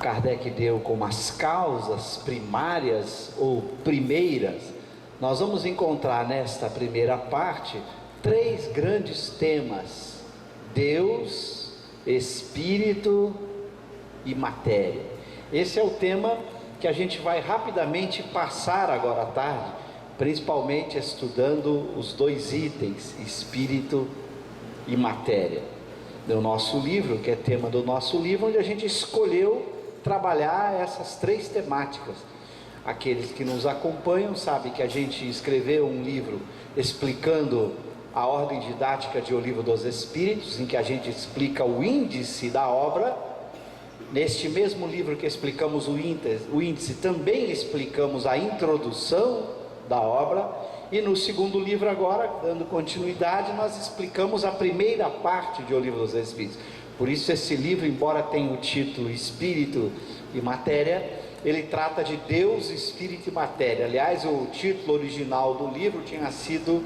Kardec deu como as causas primárias ou primeiras, nós vamos encontrar nesta primeira parte três grandes temas: Deus, Espírito e matéria. Esse é o tema que a gente vai rapidamente passar agora à tarde, principalmente estudando os dois itens, Espírito e matéria, do nosso livro, que é tema do nosso livro, onde a gente escolheu trabalhar essas três temáticas. Aqueles que nos acompanham sabem que a gente escreveu um livro explicando a ordem didática de O Livro dos Espíritos, em que a gente explica o índice da obra. Neste mesmo livro que explicamos o índice, também explicamos a introdução da obra. E no segundo livro agora, dando continuidade, nós explicamos a primeira parte de O Livro dos Espíritos. Por isso esse livro, embora tenha o título Espírito e Matéria, ele trata de Deus, Espírito e Matéria. Aliás, o título original do livro tinha sido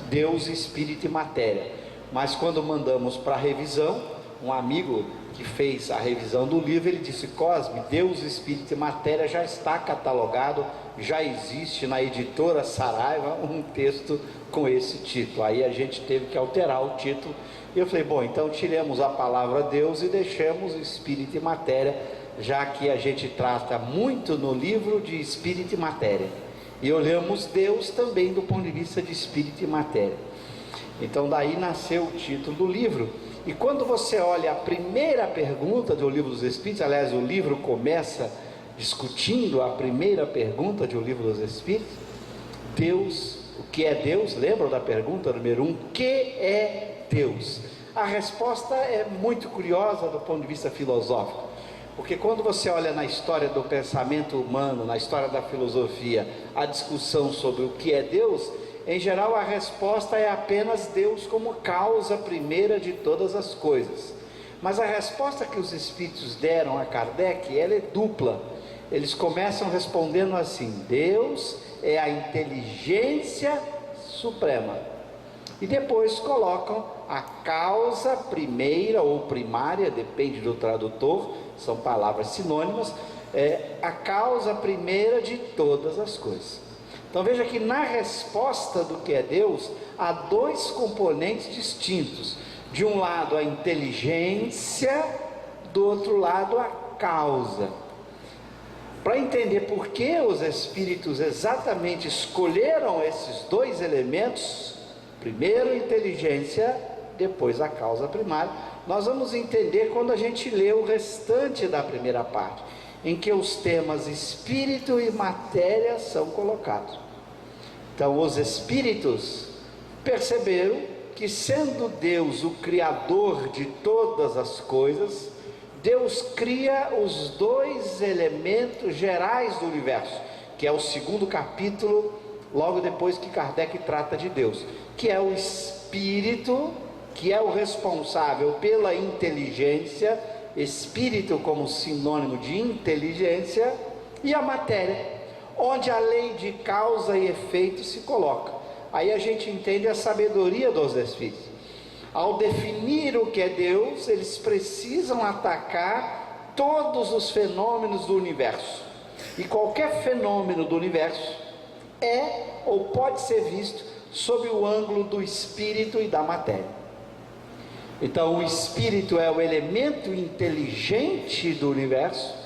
Deus, Espírito e Matéria. Mas quando mandamos para revisão, um amigo que fez a revisão do livro, ele disse: Cosme, Deus, Espírito e Matéria já está catalogado, já existe na editora Saraiva um texto com esse título. Aí a gente teve que alterar o título. E eu falei: bom, então tiremos a palavra Deus e deixemos Espírito e Matéria, já que a gente trata muito no livro de Espírito e Matéria, e olhamos Deus também do ponto de vista de Espírito e Matéria. Então daí nasceu o título do livro. E quando você olha a primeira pergunta do Livro dos Espíritos, aliás, o livro começa discutindo a primeira pergunta do Livro dos Espíritos: Deus, o que é Deus? Lembram da pergunta número 1? O que é Deus? A resposta é muito curiosa do ponto de vista filosófico, porque quando você olha na história do pensamento humano, na história da filosofia, a discussão sobre o que é Deus, em geral a resposta é apenas Deus como causa primeira de todas as coisas. Mas a resposta que os espíritos deram a Kardec, ela é dupla. Eles começam respondendo assim: Deus é a inteligência suprema. E depois colocam a causa primeira ou primária, depende do tradutor, são palavras sinônimas, a causa primeira de todas as coisas. Então veja que na resposta do que é Deus, há dois componentes distintos: de um lado a inteligência, do outro lado a causa. Para entender por que os espíritos exatamente escolheram esses dois elementos, primeiro a inteligência, depois a causa primária, nós vamos entender quando a gente lê o restante da primeira parte, em que os temas espírito e matéria são colocados. Então os espíritos perceberam que, sendo Deus o criador de todas as coisas, Deus cria os dois elementos gerais do universo, que é o segundo capítulo, logo depois que Kardec trata de Deus, que é o Espírito, que é o responsável pela inteligência, Espírito como sinônimo de inteligência, e a matéria, onde a lei de causa e efeito se coloca. Aí a gente entende a sabedoria dos espíritos. Ao definir o que é Deus, eles precisam atacar todos os fenômenos do universo. E qualquer fenômeno do universo é ou pode ser visto sob o ângulo do espírito e da matéria. Então o espírito é o elemento inteligente do universo,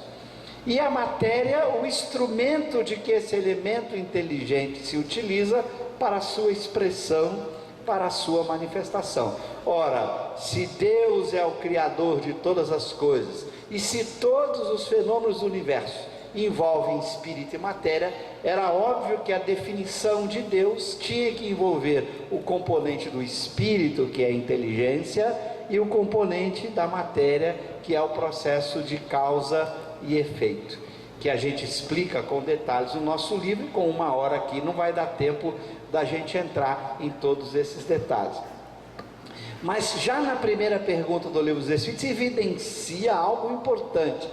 e a matéria o instrumento de que esse elemento inteligente se utiliza para a sua expressão, para a sua manifestação. Ora, se Deus é o criador de todas as coisas, e se todos os fenômenos do universo envolvem espírito e matéria, era óbvio que a definição de Deus tinha que envolver o componente do espírito, que é a inteligência, e o componente da matéria, que é o processo de causa e efeito, que a gente explica com detalhes no nosso livro. Com uma hora aqui não vai dar tempo da gente entrar em todos esses detalhes. Mas já na primeira pergunta do Livro dos Espíritos evidencia algo importante: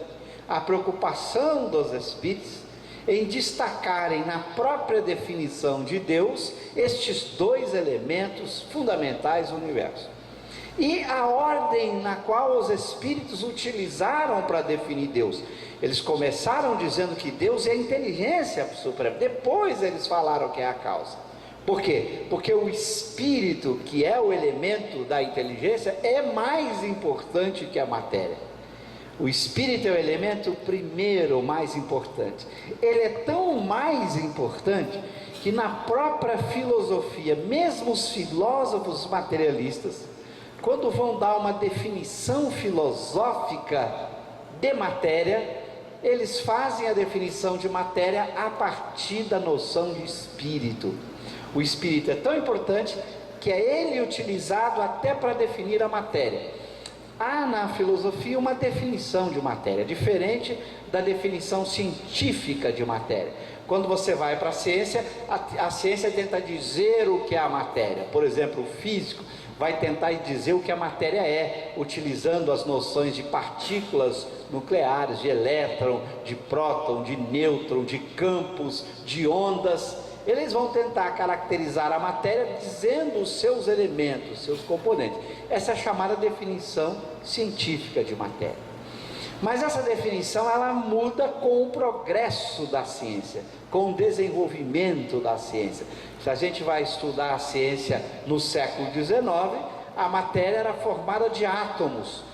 a preocupação dos espíritos em destacarem na própria definição de Deus estes dois elementos fundamentais do universo. e a ordem na qual os espíritos utilizaram para definir Deus. Eles começaram dizendo que Deus é a inteligência suprema, depois eles falaram que é a causa. Por quê? Porque o espírito, que é o elemento da inteligência, é mais importante que a matéria. O espírito é o elemento primeiro mais importante. Ele é tão mais importante que na própria filosofia, mesmo os filósofos materialistas, quando vão dar uma definição filosófica de matéria, eles fazem a definição de matéria a partir da noção de espírito. O espírito é tão importante que é ele utilizado até para definir a matéria. Há na filosofia uma definição de matéria, diferente da definição científica de matéria. Quando você vai para a ciência tenta dizer o que é a matéria. Por exemplo, o físico vai tentar dizer o que a matéria é, utilizando as noções de partículas nucleares, de elétron, de próton, de nêutron, de campos, de ondas. Eles vão tentar caracterizar a matéria dizendo os seus elementos, seus componentes. Essa é a chamada definição científica de matéria. Mas essa definição ela muda com o progresso da ciência, com o desenvolvimento da ciência. Se a gente vai estudar a ciência no século XIX, a matéria era formada de átomos.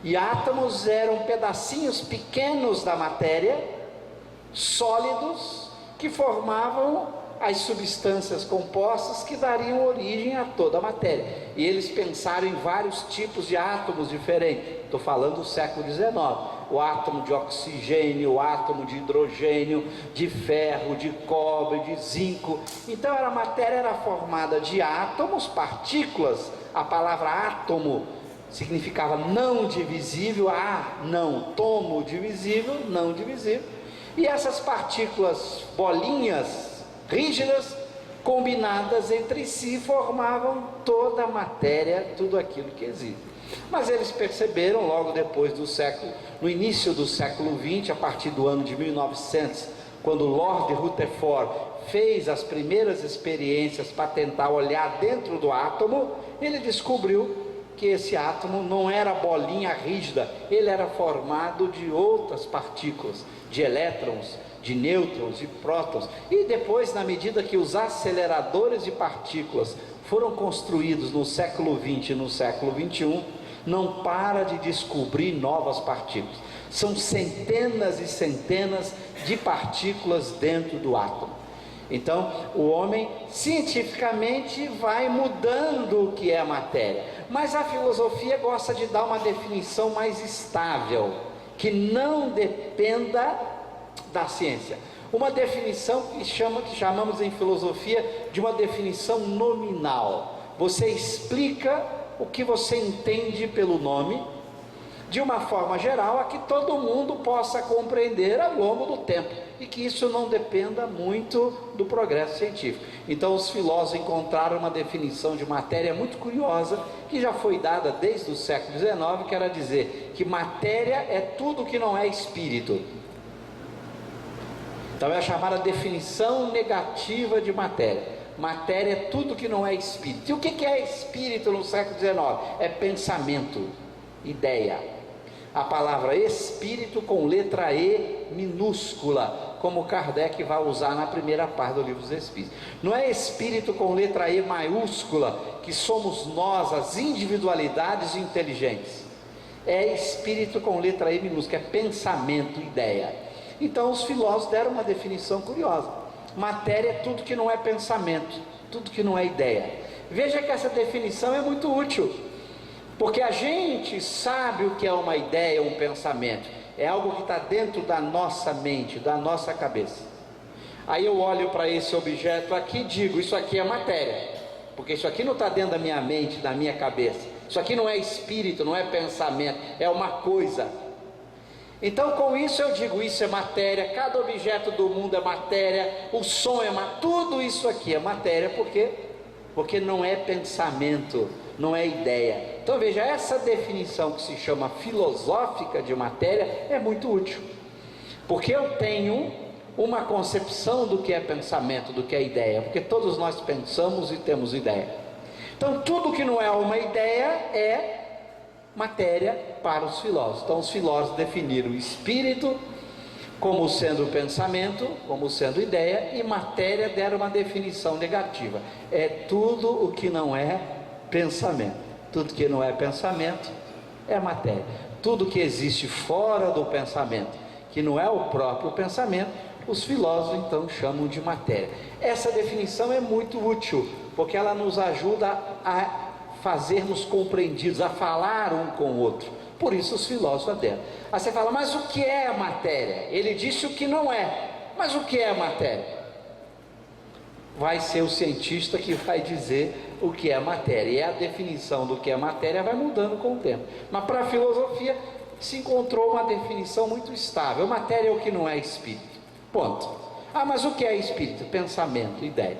E átomos eram pedacinhos pequenos da matéria, sólidos, que formavam as substâncias compostas que dariam origem a toda a matéria. E eles pensaram em vários tipos de átomos diferentes. Estou falando do século XIX. O átomo de oxigênio, o átomo de hidrogênio, de ferro, de cobre, de zinco. Então a matéria era formada de átomos, partículas. A palavra átomo significava não divisível, não, tomo divisível, não divisível. E essas partículas, bolinhas rígidas, combinadas entre si, formavam toda a matéria, tudo aquilo que existe. Mas eles perceberam logo depois no início do século XX, a partir do ano de 1900, quando Lord Rutherford fez as primeiras experiências para tentar olhar dentro do átomo, ele descobriu que esse átomo não era bolinha rígida, ele era formado de outras partículas, de elétrons, de nêutrons, de prótons. E depois, na medida que os aceleradores de partículas foram construídos no século XX e no século XXI, não para de descobrir novas partículas. São centenas e centenas de partículas dentro do átomo. Então, o homem cientificamente vai mudando o que é a matéria, mas a filosofia gosta de dar uma definição mais estável, que não dependa da ciência. Uma definição que chamamos em filosofia de uma definição nominal. Você explica o que você entende pelo nome, de uma forma geral, a que todo mundo possa compreender ao longo do tempo, e que isso não dependa muito do progresso científico. Então os filósofos encontraram uma definição de matéria muito curiosa, que já foi dada desde o século XIX, que era dizer que matéria é tudo que não é espírito. Então é a chamada definição negativa de matéria. Matéria é tudo que não é espírito. E o que é espírito no século XIX? É pensamento, ideia. A palavra espírito com letra E minúscula, como Kardec vai usar na primeira parte do Livro dos Espíritos. Não é espírito com letra E maiúscula, que somos nós, as individualidades inteligentes. É espírito com letra E minúscula, é pensamento, ideia. Então os filósofos deram uma definição curiosa. Matéria é tudo que não é pensamento, tudo que não é ideia. Veja que essa definição é muito útil, porque a gente sabe o que é uma ideia, um pensamento. É algo que está dentro da nossa mente, da nossa cabeça. Aí eu olho para esse objeto aqui e digo, isso aqui é matéria, porque isso aqui não está dentro da minha mente, da minha cabeça. Isso aqui não é espírito, não é pensamento, é uma coisa. Então com isso eu digo, isso é matéria, cada objeto do mundo é matéria, o som é matéria, tudo isso aqui é matéria, porque não é pensamento, não é ideia. Então veja, essa definição que se chama filosófica de matéria é muito útil, porque eu tenho uma concepção do que é pensamento, do que é ideia, porque todos nós pensamos e temos ideia. Então tudo que não é uma ideia, é matéria para os filósofos. Então os filósofos definiram o espírito como sendo pensamento, como sendo ideia, e matéria deram uma definição negativa. É tudo o que não é pensamento. Tudo que não é pensamento é matéria. Tudo que existe fora do pensamento, que não é o próprio pensamento, os filósofos então chamam de matéria. Essa definição é muito útil, porque ela nos ajuda a fazermos compreendidos, a falar um com o outro. Por isso os filósofos deram. Aí você fala, mas o que é a matéria? Ele disse o que não é, mas o que é a matéria? Vai ser o cientista que vai dizer o que é a matéria, e a definição do que é matéria vai mudando com o tempo. Mas para a filosofia se encontrou uma definição muito estável: matéria é o que não é espírito, ponto. Ah, mas o que é espírito? Pensamento, ideia.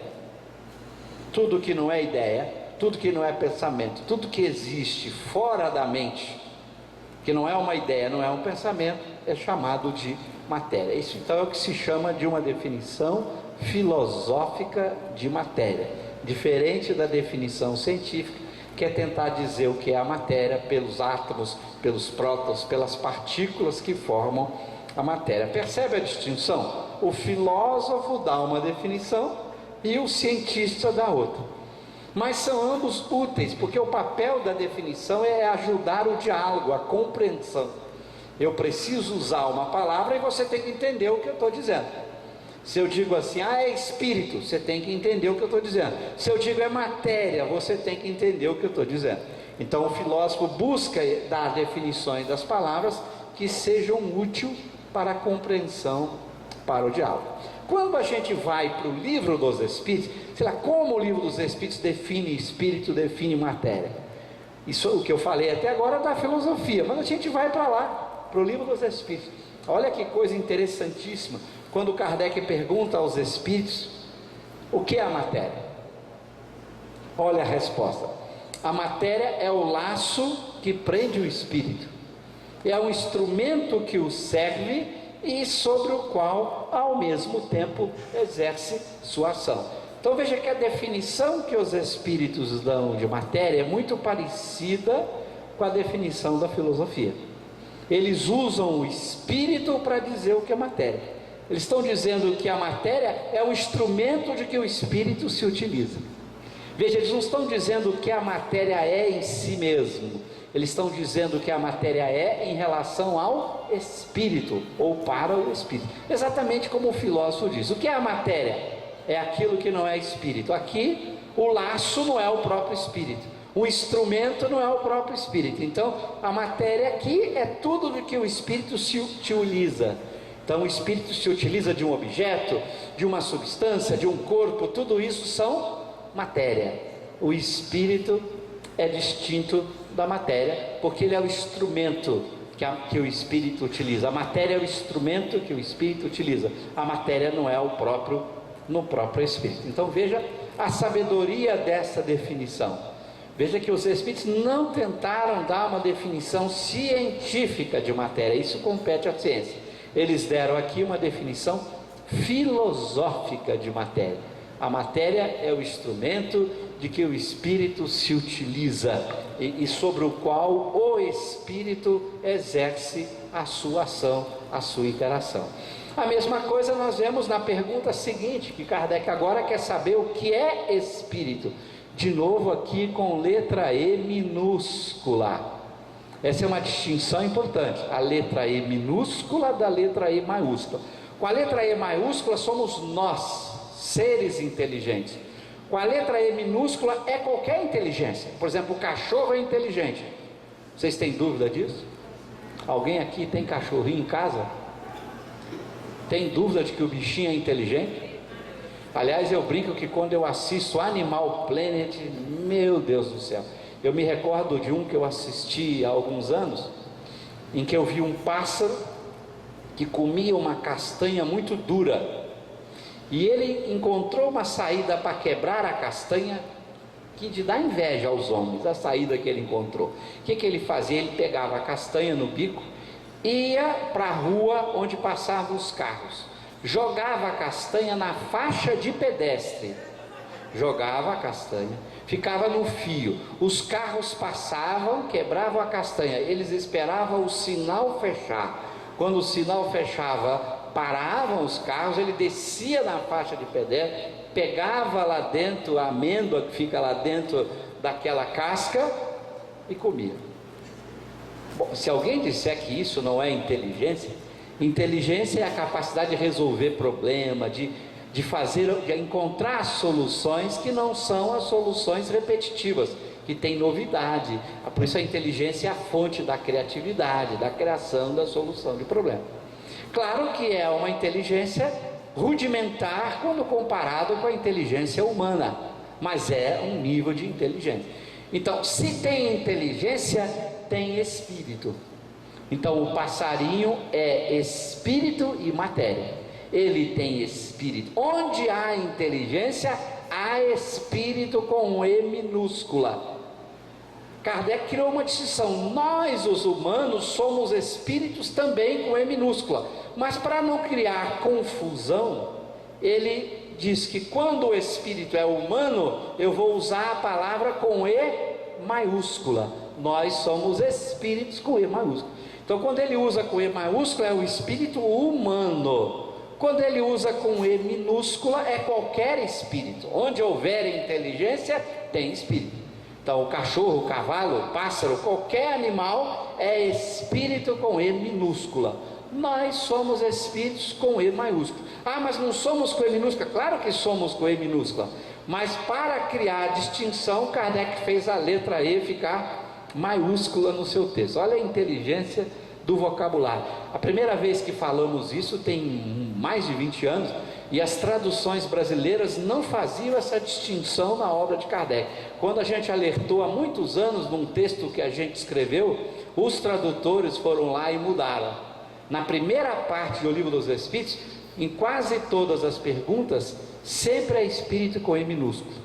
Tudo que não é ideia, tudo que não é pensamento, tudo que existe fora da mente, que não é uma ideia, não é um pensamento, é chamado de matéria. Isso então é o que se chama de uma definição filosófica de matéria, diferente da definição científica, que é tentar dizer o que é a matéria pelos átomos, pelos prótons, pelas partículas que formam a matéria. Percebe a distinção? O filósofo dá uma definição e o cientista dá outra, mas são ambos úteis, porque o papel da definição é ajudar o diálogo, a compreensão. Eu preciso usar uma palavra e você tem que entender o que eu estou dizendo. Se eu digo assim, é espírito, você tem que entender o que eu estou dizendo. Se eu digo é matéria, você tem que entender o que eu estou dizendo. Então o filósofo busca dar definições das palavras que sejam úteis para a compreensão, para o diálogo. Quando a gente vai para o livro dos Espíritos, sei lá, como o livro dos Espíritos define espírito, define matéria. Isso é o que eu falei até agora da filosofia, mas a gente vai para lá, para o livro dos Espíritos. Olha que coisa interessantíssima, quando Kardec pergunta aos Espíritos o que é a matéria. Olha a resposta: a matéria é o laço que prende o espírito, é um instrumento que o serve e sobre o qual, ao mesmo tempo, exerce sua ação. Então veja que a definição que os espíritos dão de matéria é muito parecida com a definição da filosofia. Eles usam o espírito para dizer o que é matéria. Eles estão dizendo que a matéria é o instrumento de que o espírito se utiliza. Veja, eles não estão dizendo que a matéria é em si mesmo, eles estão dizendo que a matéria é em relação ao espírito, ou para o espírito. Exatamente como o filósofo diz: o que é a matéria? É aquilo que não é espírito. Aqui, o laço não é o próprio espírito, o instrumento não é o próprio espírito. Então, a matéria aqui é tudo do que o espírito se utiliza. Então, o espírito se utiliza de um objeto, de uma substância, de um corpo, tudo isso são matéria. O espírito é distinto da matéria, porque ele é o instrumento que o espírito utiliza. A matéria é o instrumento que o espírito utiliza, a matéria não é no próprio espírito. Então veja a sabedoria dessa definição. Veja que os espíritos não tentaram dar uma definição científica de matéria, isso compete à ciência. Eles deram aqui uma definição filosófica de matéria. A matéria é o instrumento de que o espírito se utiliza e sobre o qual o espírito exerce a sua ação, a sua interação. A mesma coisa nós vemos na pergunta seguinte, que Kardec agora quer saber o que é espírito. De novo aqui com letra E minúscula. Essa é uma distinção importante, a letra E minúscula da letra E maiúscula. Com a letra E maiúscula somos nós, seres inteligentes. Com a letra E minúscula é qualquer inteligência. Por exemplo, o cachorro é inteligente. Vocês têm dúvida disso? Alguém aqui tem cachorrinho em casa? Tem dúvida de que o bichinho é inteligente? Aliás, eu brinco que quando eu assisto Animal Planet, meu Deus do céu, eu me recordo de um que eu assisti há alguns anos, em que eu vi um pássaro que comia uma castanha muito dura, e ele encontrou uma saída para quebrar a castanha, que de dar inveja aos homens, a saída que ele encontrou. O que ele fazia? Ele pegava a castanha no bico, ia para a rua onde passavam os carros, jogava a castanha na faixa de pedestre, jogava a castanha, ficava no fio, os carros passavam, quebravam a castanha, eles esperavam o sinal fechar. Quando o sinal fechava, paravam os carros, ele descia na faixa de pedestre, pegava lá dentro a amêndoa que fica lá dentro daquela casca e comia. Bom, se alguém disser que isso não é inteligência, inteligência é a capacidade de resolver problema, de encontrar soluções que não são as soluções repetitivas, que tem novidade. Por isso a inteligência é a fonte da criatividade, da criação, da solução de problema. Claro que é uma inteligência rudimentar quando comparado com a inteligência humana, mas é um nível de inteligência. Então, se tem inteligência, tem espírito. Então, o passarinho é espírito e matéria. Ele tem espírito. Onde há inteligência, há espírito com E minúscula. Kardec criou uma distinção. Nós, os humanos, somos espíritos também com E minúscula. Mas para não criar confusão, ele diz que quando o espírito é humano, eu vou usar a palavra com E maiúscula. Nós somos espíritos com E maiúscula. Então, quando ele usa com E maiúscula, é o espírito humano. Quando ele usa com E minúscula, é qualquer espírito. Onde houver inteligência, tem espírito. Então, o cachorro, o cavalo, o pássaro, qualquer animal é espírito com E minúscula. Nós somos espíritos com E maiúscula. Ah, mas não somos com E minúscula? Claro que somos com E minúscula. Mas para criar a distinção, Kardec fez a letra E ficar maiúscula no seu texto. Olha a inteligência do vocabulário. A primeira vez que falamos isso tem mais de 20 anos, e as traduções brasileiras não faziam essa distinção na obra de Kardec. Quando a gente alertou há muitos anos num texto que a gente escreveu, os tradutores foram lá e mudaram. Na primeira parte do Livro dos Espíritos, em quase todas as perguntas, sempre é espírito com E minúsculo.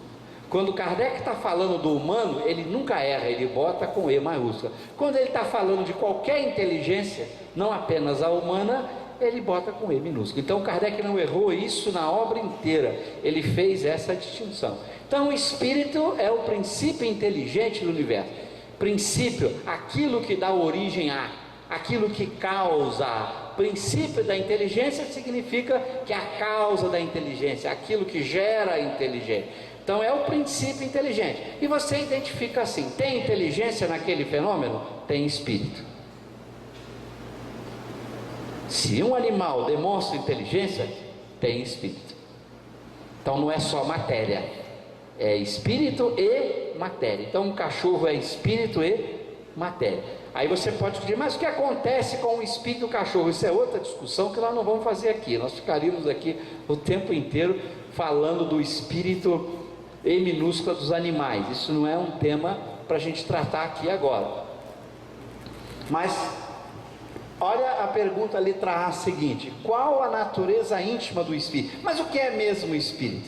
Quando Kardec está falando do humano, ele nunca erra, ele bota com E maiúscula. Quando ele está falando de qualquer inteligência, não apenas a humana, ele bota com E minúsculo. Então Kardec não errou isso na obra inteira, ele fez essa distinção. Então o espírito é o princípio inteligente do universo. Princípio, aquilo que dá origem a, aquilo que causa a. Princípio da inteligência significa que a causa da inteligência, aquilo que gera a inteligência. Então é o princípio inteligente. E você identifica assim: tem inteligência naquele fenômeno? Tem espírito. Se um animal demonstra inteligência, tem espírito. Então não é só matéria, é espírito e matéria. Então um cachorro é espírito e matéria. Aí você pode discutir, mas o que acontece com o espírito do cachorro? Isso é outra discussão que nós não vamos fazer aqui. Nós ficaríamos aqui o tempo inteiro falando do espírito E minúscula dos animais. Isso não é um tema para a gente tratar aqui agora. Mas olha a pergunta letra A seguinte: qual a natureza íntima do espírito? Mas o que é mesmo o espírito?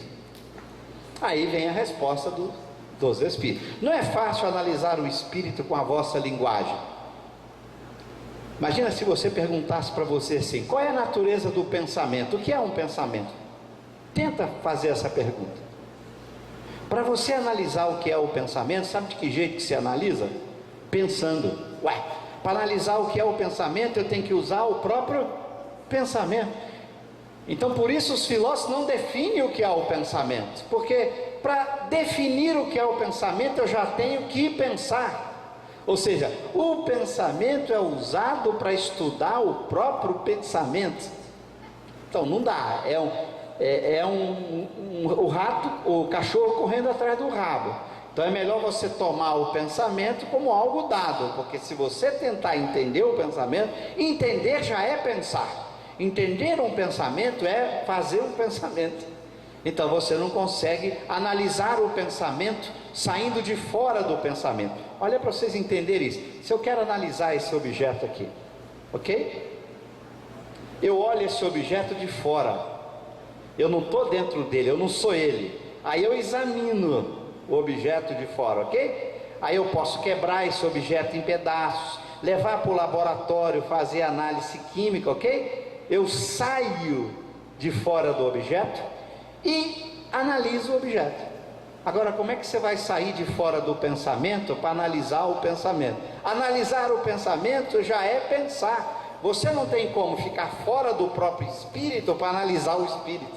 Aí vem a resposta dos espíritos. Não é fácil analisar o espírito com a vossa linguagem. Imagina se você perguntasse para você assim: qual é a natureza do pensamento? O que é um pensamento? Tenta fazer essa pergunta. Para você analisar o que é o pensamento, sabe de que jeito que se analisa? Pensando. Para analisar o que é o pensamento, eu tenho que usar o próprio pensamento. Então, por isso os filósofos não definem o que é o pensamento, porque para definir o que é o pensamento, eu já tenho que pensar. Ou seja, o pensamento é usado para estudar o próprio pensamento. Então não dá, o rato, o cachorro correndo atrás do rabo. Então é melhor você tomar o pensamento como algo dado, porque se você tentar entender o pensamento, entender já é pensar. Entender um pensamento é fazer um pensamento. Então você não consegue analisar o pensamento saindo de fora do pensamento. Olha para vocês entenderem isso. Se eu quero analisar esse objeto aqui, ok? Eu olho esse objeto de fora, eu não estou dentro dele, eu não sou ele. Aí eu examino o objeto de fora, ok? Aí eu posso quebrar esse objeto em pedaços, levar para o laboratório, fazer análise química, ok? Eu saio de fora do objeto e analiso o objeto. Agora, como é que você vai sair de fora do pensamento para analisar o pensamento? Analisar o pensamento já é pensar. Você não tem como ficar fora do próprio espírito para analisar o espírito,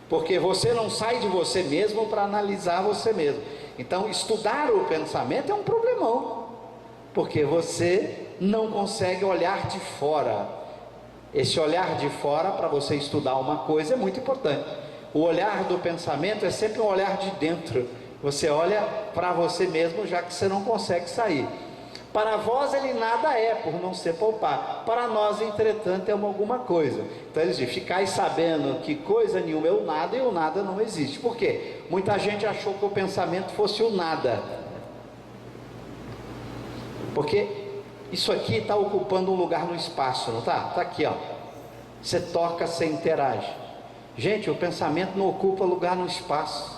porque você não sai de você mesmo para analisar você mesmo. Então, estudar o pensamento é um problemão, porque você não consegue olhar de fora. Esse olhar de fora, para você estudar uma coisa, é muito importante. O olhar do pensamento é sempre um olhar de dentro. Você olha para você mesmo, já que você não consegue sair. Para vós ele nada é, por não ser poupar. Para nós, entretanto, é alguma coisa. Então eles dizem, ficais sabendo que coisa nenhuma é o nada, e o nada não existe. Por quê? Muita gente achou que o pensamento fosse o nada, porque isso aqui está ocupando um lugar no espaço, não está? Está aqui, ó. Você toca, você interage. Gente, o pensamento não ocupa lugar no espaço.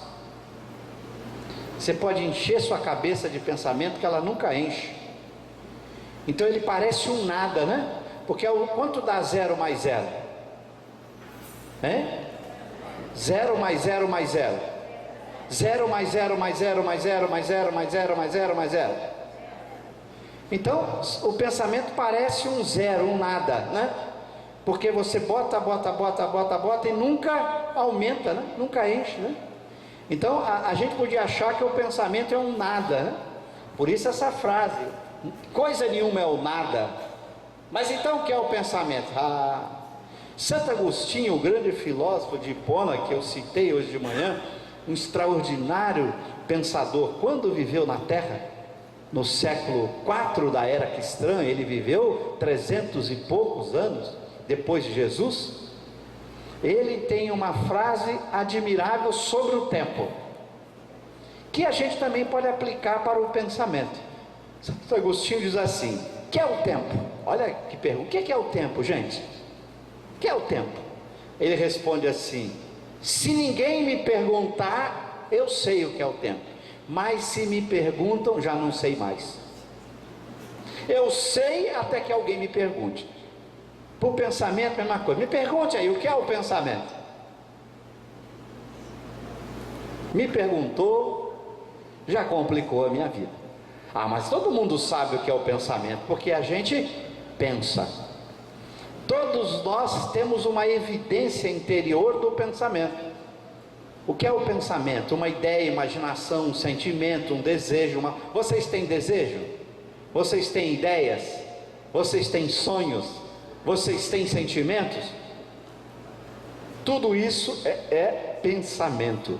Você pode encher sua cabeça de pensamento que ela nunca enche. Então ele parece um nada, né? Porque quanto dá 0 mais 0? Hein? 0 mais 0 mais 0. 0 mais 0 mais 0 mais 0 mais 0 mais 0 mais 0 mais 0. Então o pensamento parece um zero, um nada, né? Porque você bota e nunca aumenta, né? Nunca enche, né? Então a gente podia achar que o pensamento é um nada, né? Por isso essa frase, coisa nenhuma é o nada. Mas então o que é o pensamento? Santo Agostinho, o grande filósofo de Hipona, que eu citei hoje de manhã, um extraordinário pensador, quando viveu na Terra, no século IV da Era Cristã, ele viveu 300 e poucos anos depois de Jesus. Ele tem uma frase admirável sobre o tempo, que a gente também pode aplicar para o pensamento. Santo Agostinho diz assim: o que é o tempo? Olha que pergunta, o que é o tempo, gente? O que é o tempo? Ele responde assim: se ninguém me perguntar, eu sei o que é o tempo, mas se me perguntam, já não sei mais. Eu sei até que alguém me pergunte. Para o pensamento, a mesma coisa. Me pergunte aí, o que é o pensamento? Me perguntou, já complicou a minha vida. Mas todo mundo sabe o que é o pensamento, porque a gente pensa. Todos nós temos uma evidência interior do pensamento. O que é o pensamento? Uma ideia, imaginação, um sentimento, um desejo. Vocês têm desejo? Vocês têm ideias? Vocês têm sonhos? Vocês têm sentimentos? Tudo isso é pensamento.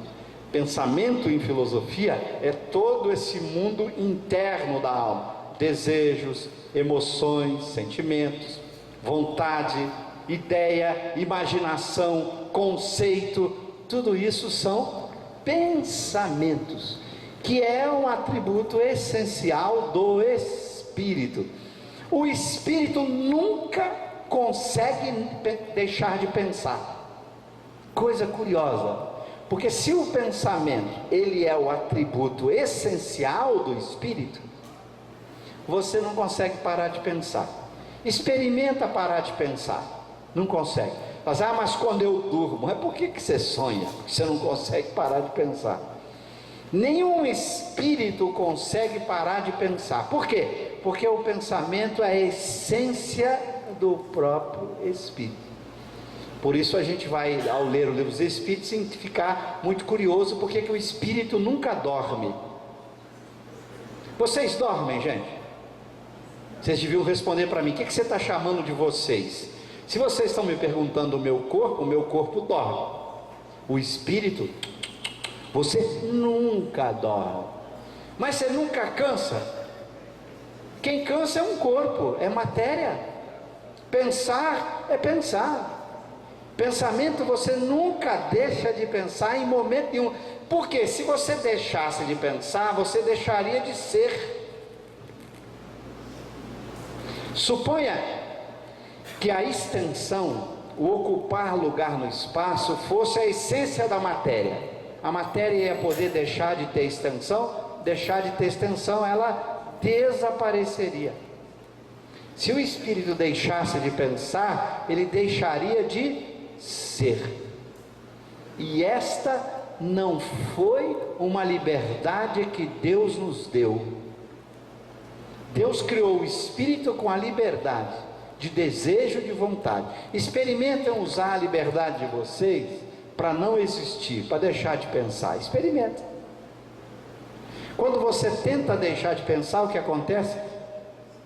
Pensamento em filosofia é todo esse mundo interno da alma. Desejos, emoções, sentimentos, vontade, ideia, imaginação, conceito. Tudo isso são pensamentos, que é um atributo essencial do espírito. O espírito nunca consegue deixar de pensar. Coisa curiosa, porque se o pensamento ele é o atributo essencial do espírito, você não consegue parar de pensar. Experimenta parar de pensar, não consegue. Mas quando eu durmo, por que você sonha? Porque você não consegue parar de pensar. Nenhum espírito consegue parar de pensar. Por quê? Porque o pensamento é a essência do próprio espírito. Por isso a gente vai, ao ler o livro dos Espíritos, ficar muito curioso, porque que o espírito nunca dorme. Vocês dormem, gente? Vocês deviam responder para mim, o que você está chamando de vocês? Se vocês estão me perguntando o meu corpo dorme. O espírito, você nunca dorme. Mas você nunca cansa? Quem cansa é um corpo, é matéria. Pensar é pensar. Pensamento você nunca deixa de pensar em momento nenhum. Porque se você deixasse de pensar, você deixaria de ser. Suponha que a extensão, o ocupar lugar no espaço, fosse a essência da matéria. A matéria ia poder deixar de ter extensão? Deixar de ter extensão, ela desapareceria. Se o espírito deixasse de pensar, ele deixaria de ser. E esta não foi uma liberdade que Deus nos deu. Deus criou o espírito com a liberdade de desejo, de vontade. Experimentem usar a liberdade de vocês para não existir, para deixar de pensar. Experimentem. Quando você tenta deixar de pensar, o que acontece?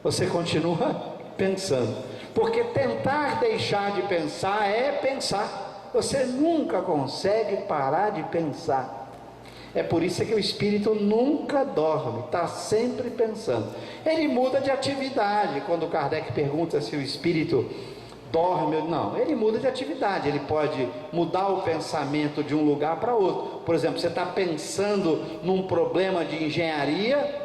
Você continua pensando. Porque tentar deixar de pensar é pensar. Você nunca consegue parar de pensar. É por isso que o espírito nunca dorme, está sempre pensando. Ele muda de atividade. Quando Kardec pergunta se o espírito dorme, não, ele muda de atividade. Ele pode mudar o pensamento de um lugar para outro. Por exemplo, você está pensando num problema de engenharia,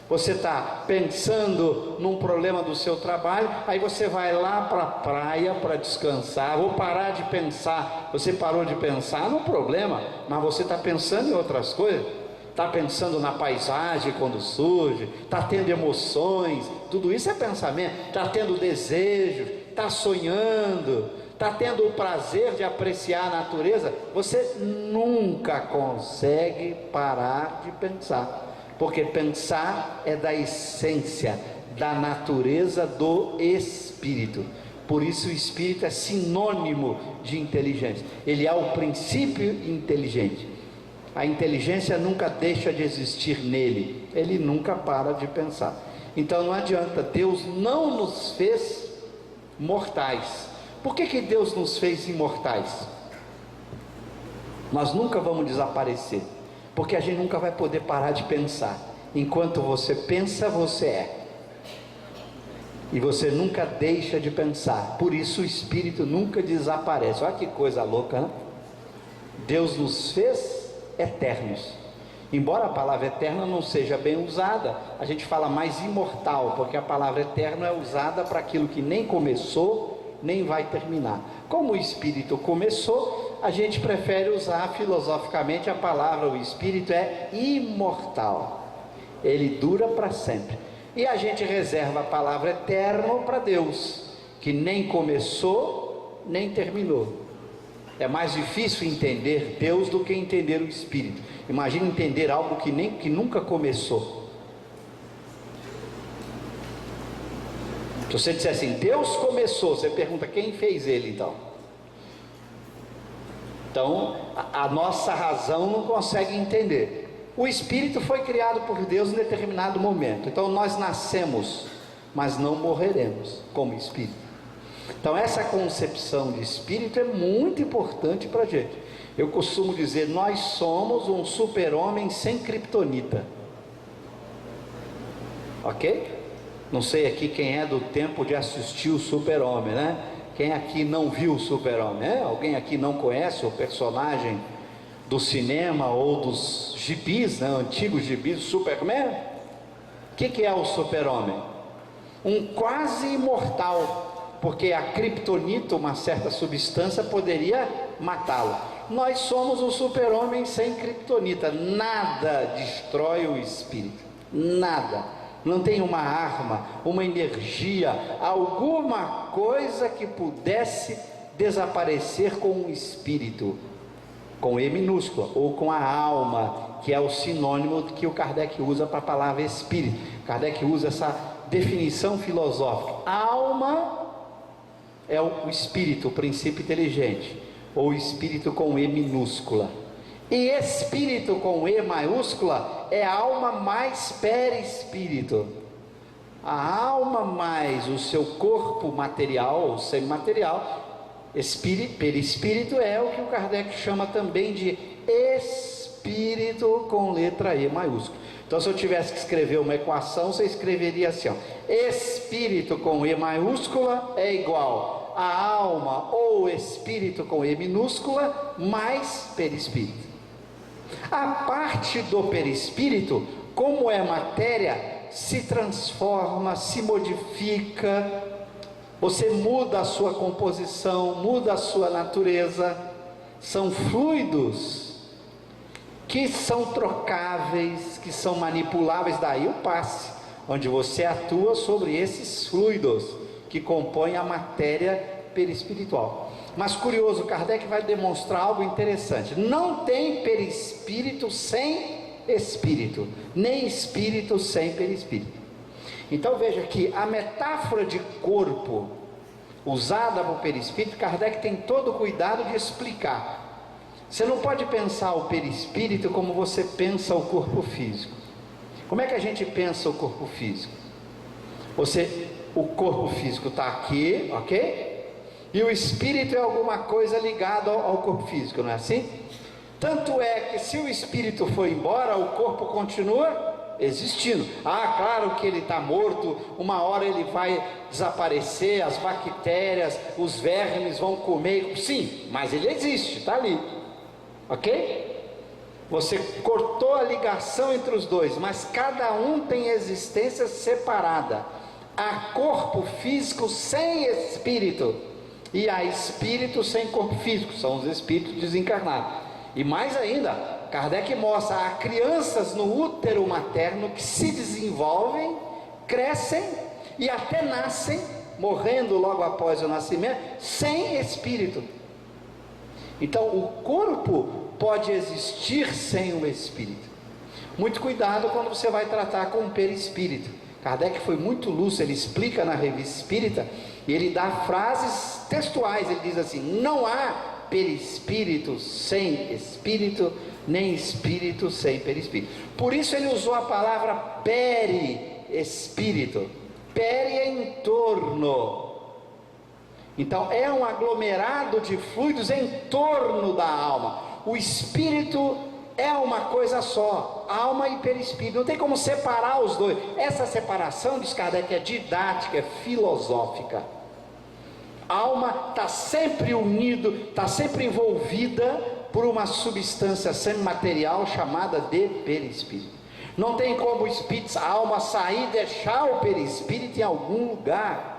você está pensando num problema do seu trabalho, aí você vai lá para a praia para descansar, ou parar de pensar. Você parou de pensar no problema, mas você está pensando em outras coisas. Está pensando na paisagem quando surge, está tendo emoções, tudo isso é pensamento. Está tendo desejo, está sonhando, está tendo o prazer de apreciar a natureza. Você nunca consegue parar de pensar. Porque pensar é da essência, da natureza do espírito. Por isso o espírito é sinônimo de inteligência. Ele é o princípio inteligente. A inteligência nunca deixa de existir nele. Ele nunca para de pensar. Então não adianta, Deus não nos fez mortais. Por que Deus nos fez imortais? Nós nunca vamos desaparecer. Porque a gente nunca vai poder parar de pensar. Enquanto você pensa, você é. E você nunca deixa de pensar. Por isso o espírito nunca desaparece. Olha que coisa louca, né? Deus nos fez eternos. Embora a palavra eterna não seja bem usada, a gente fala mais imortal, porque a palavra eterno é usada para aquilo que nem começou, nem vai terminar. Como o espírito começou, a gente prefere usar filosoficamente a palavra, o espírito é imortal, ele dura para sempre. E a gente reserva a palavra eterno para Deus, que nem começou, nem terminou. É mais difícil entender Deus do que entender o espírito. Imagina entender algo que nunca começou. Se você disser assim, Deus começou, você pergunta, quem fez ele então? Então, a nossa razão não consegue entender. O espírito foi criado por Deus em determinado momento. Então, nós nascemos, mas não morreremos como espírito. Então, essa concepção de espírito é muito importante para a gente. Eu costumo dizer, nós somos um super-homem sem criptonita. Ok? Não sei aqui quem é do tempo de assistir o Super-Homem, né? Quem aqui não viu o Super-Homem? Alguém aqui não conhece o personagem do cinema ou dos gibis, né? Antigos gibis, o Superman? O que é o Super-Homem? Um quase imortal, porque a criptonita, uma certa substância, poderia matá-lo. Nós somos o Super-Homem sem criptonita. Nada destrói o espírito. Nada. Não tem uma arma, uma energia, alguma coisa que pudesse desaparecer com o espírito, com E minúscula, ou com a alma, que é o sinônimo que o Kardec usa para a palavra espírito. Kardec usa essa definição filosófica. A alma é o espírito, o princípio inteligente, ou espírito com E minúscula. E espírito com E maiúscula é alma mais perispírito. A alma mais o seu corpo material ou semimaterial, perispírito é o que o Kardec chama também de espírito com letra E maiúscula. Então, se eu tivesse que escrever uma equação, você escreveria assim, ó, espírito com E maiúscula é igual a alma ou espírito com E minúscula mais perispírito. A parte do perispírito, como é matéria, se transforma, se modifica, você muda a sua composição, muda a sua natureza. São fluidos que são trocáveis, que são manipuláveis. Daí o passe, onde você atua sobre esses fluidos que compõem a matéria perispiritual. Mas curioso, Kardec vai demonstrar algo interessante. Não tem perispírito sem espírito, nem espírito sem perispírito. Então veja que a metáfora de corpo usada para o perispírito, Kardec tem todo o cuidado de explicar. Você não pode pensar o perispírito como você pensa o corpo físico. Como é que a gente pensa o corpo físico? O corpo físico está aqui, ok? E o espírito é alguma coisa ligada ao corpo físico, não é assim? Tanto é que se o espírito for embora, o corpo continua existindo. Claro que ele está morto, uma hora ele vai desaparecer, as bactérias, os vermes vão comer, sim, mas ele existe, está ali, ok? Você cortou a ligação entre os dois, mas cada um tem existência separada. Há corpo físico sem espírito, e há espírito sem corpo físico, são os espíritos desencarnados. E mais ainda, Kardec mostra, há crianças no útero materno que se desenvolvem, crescem e até nascem, morrendo logo após o nascimento, sem espírito. Então o corpo pode existir sem o espírito. Muito cuidado quando você vai tratar com o perispírito. Kardec foi muito lúcido, ele explica na Revista Espírita, e ele dá frases textuais, ele diz assim: não há perispírito sem espírito, nem espírito sem perispírito. Por isso ele usou a palavra perispírito. Peri é em torno. Então é um aglomerado de fluidos em torno da alma. O espírito é uma coisa só, alma e perispírito. Não tem como separar os dois. Essa separação, diz Kardec, é didática, é filosófica. A alma está sempre unida, está sempre envolvida por uma substância semimaterial chamada de perispírito. Não tem como a alma sair e deixar o perispírito em algum lugar.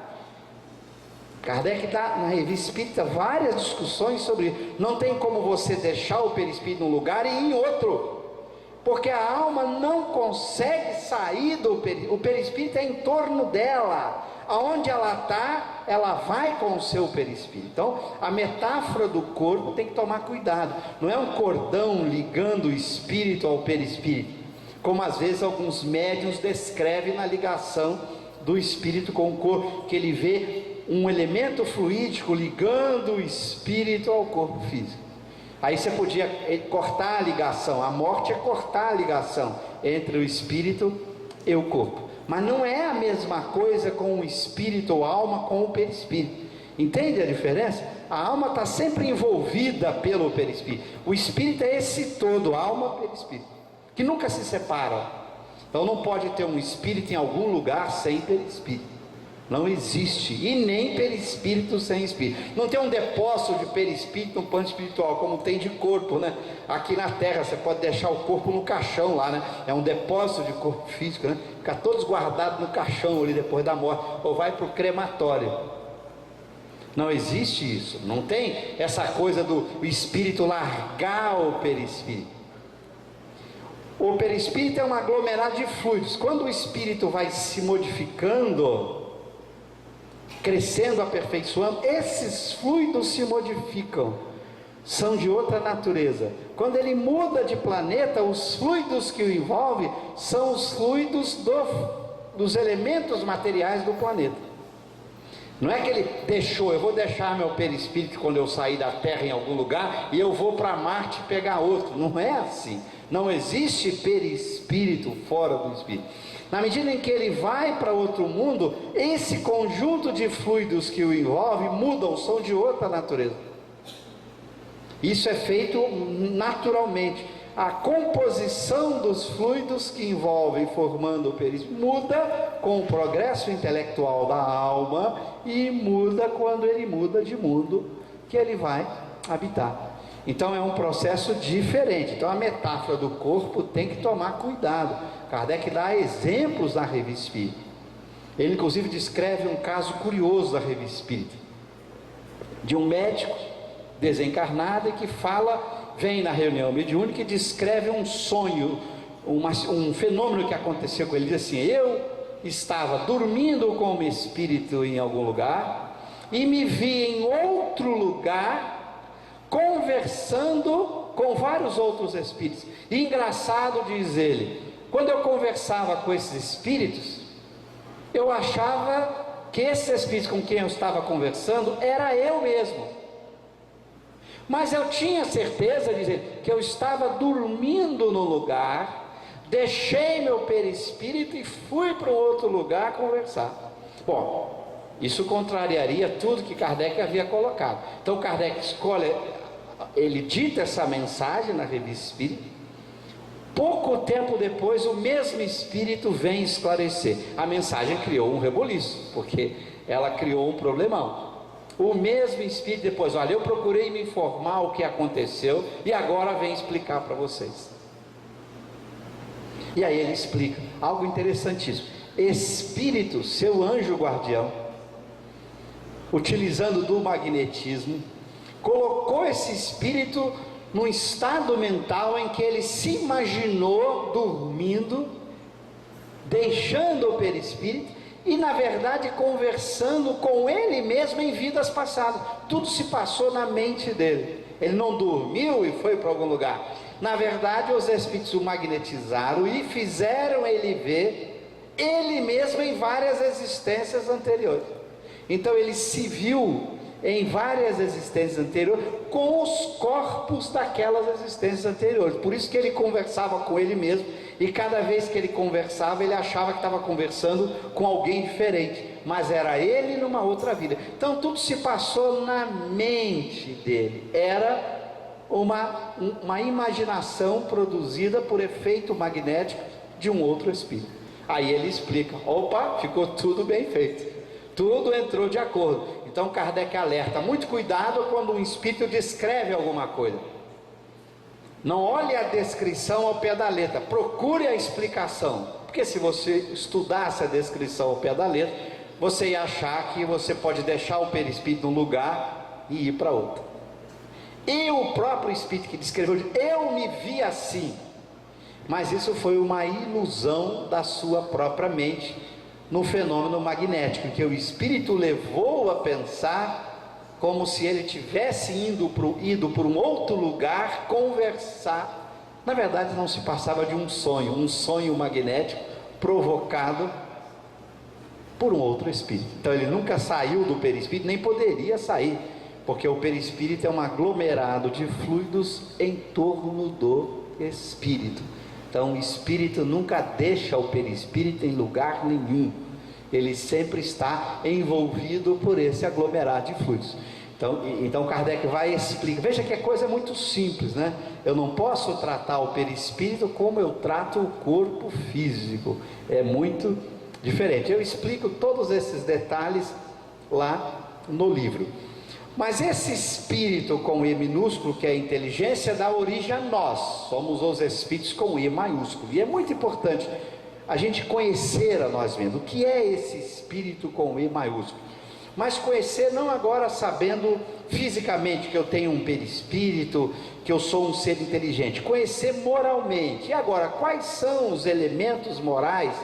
Kardec dá na Revista Espírita várias discussões sobre isso. Não tem como você deixar o perispírito num lugar e ir em outro, porque a alma não consegue sair do perispírito. O perispírito é em torno dela. Aonde ela está, ela vai com o seu perispírito. Então, a metáfora do corpo tem que tomar cuidado. Não é um cordão ligando o espírito ao perispírito, como às vezes alguns médiuns descrevem na ligação do espírito com o corpo, que ele vê um elemento fluídico ligando o espírito ao corpo físico. Aí você podia cortar a ligação. A morte é cortar a ligação entre o espírito e o corpo. Mas não é a mesma coisa com o espírito ou alma com o perispírito. Entende a diferença? A alma está sempre envolvida pelo perispírito. O espírito é esse todo, alma, perispírito, que nunca se separam. Então não pode ter um espírito em algum lugar sem perispírito. Não existe, e nem perispírito sem espírito. Não tem um depósito de perispírito no plano espiritual, como tem de corpo, né? Aqui na terra você pode deixar o corpo no caixão lá, né? É um depósito de corpo físico, né? Fica todos guardados no caixão ali depois da morte, ou vai para o crematório. Não existe isso, não tem essa coisa do espírito largar o perispírito. O perispírito é um aglomerado de fluidos. Quando o espírito vai se modificando, crescendo, aperfeiçoando, esses fluidos se modificam, são de outra natureza. Quando ele muda de planeta, os fluidos que o envolvem são os fluidos dos elementos materiais do planeta. Não é que ele deixou, eu vou deixar meu perispírito quando eu sair da Terra em algum lugar e eu vou para Marte pegar outro. Não é assim. Não existe perispírito fora do espírito. Na medida em que ele vai para outro mundo, esse conjunto de fluidos que o envolve mudam, são de outra natureza. Isso é feito naturalmente. A composição dos fluidos que envolvem formando o perispírito muda com o progresso intelectual da alma e muda quando ele muda de mundo que ele vai habitar. Então é um processo diferente. Então a metáfora do corpo tem que tomar cuidado. Kardec dá exemplos na Revista Espírita. Ele inclusive descreve um caso curioso da Revista Espírita, de um médico desencarnado que vem na reunião mediúnica e descreve um sonho, um fenômeno que aconteceu com ele. Ele diz assim: eu estava dormindo como espírito em algum lugar, e me vi em outro lugar, conversando com vários outros espíritos. E engraçado, diz ele, quando eu conversava com esses espíritos, eu achava que esses espíritos com quem eu estava conversando era eu mesmo, mas eu tinha certeza, diz ele, que eu estava dormindo no lugar, deixei meu perispírito e fui para um outro lugar conversar. Bom, isso contrariaria tudo que Kardec havia colocado. Então Kardec escolhe, ele dita essa mensagem na Revista Espírita. Pouco tempo depois, o mesmo Espírito vem esclarecer. A mensagem criou um reboliço, porque ela criou um problemão. O mesmo Espírito depois, olha, eu procurei me informar o que aconteceu e agora vem explicar para vocês. E aí ele explica algo interessantíssimo. Espírito, seu anjo guardião, utilizando do magnetismo, colocou esse espírito num estado mental em que ele se imaginou dormindo, deixando o perispírito e na verdade conversando com ele mesmo em vidas passadas. Tudo se passou na mente dele. Ele não dormiu e foi para algum lugar. Na verdade, os espíritos o magnetizaram e fizeram ele ver ele mesmo em várias existências anteriores. Então ele se viu em várias existências anteriores com os corpos daquelas existências anteriores. Por isso que ele conversava com ele mesmo, e cada vez que ele conversava, ele achava que estava conversando com alguém diferente, mas era ele numa outra vida. Então tudo se passou na mente dele, era uma imaginação produzida por efeito magnético de um outro espírito. Aí ele explica, opa, ficou tudo bem feito, tudo entrou de acordo. Então Kardec alerta, muito cuidado quando um espírito descreve alguma coisa. Não olhe a descrição ao pé da letra, procure a explicação, porque se você estudasse a descrição ao pé da letra, você ia achar que você pode deixar o perispírito num lugar e ir para outro. E o próprio espírito que descreveu, eu me vi assim, mas isso foi uma ilusão da sua própria mente, no fenômeno magnético, que o espírito levou a pensar como se ele tivesse ido por um outro lugar conversar. Na verdade não se passava de um sonho magnético provocado por um outro espírito. Então ele nunca saiu do perispírito, nem poderia sair, porque o perispírito é um aglomerado de fluidos em torno do espírito. Então o espírito nunca deixa o perispírito em lugar nenhum, ele sempre está envolvido por esse aglomerado de fluidos. Então Kardec vai explicar, veja que é coisa muito simples, né? Eu não posso tratar o perispírito como eu trato o corpo físico, é muito diferente. Eu explico todos esses detalhes lá no livro. Mas esse espírito com I minúsculo, que é a inteligência, dá origem a nós, somos os espíritos com I maiúsculo, e é muito importante a gente conhecer a nós mesmos, o que é esse espírito com I maiúsculo, mas conhecer não agora sabendo fisicamente que eu tenho um perispírito, que eu sou um ser inteligente, conhecer moralmente. E agora, quais são os elementos morais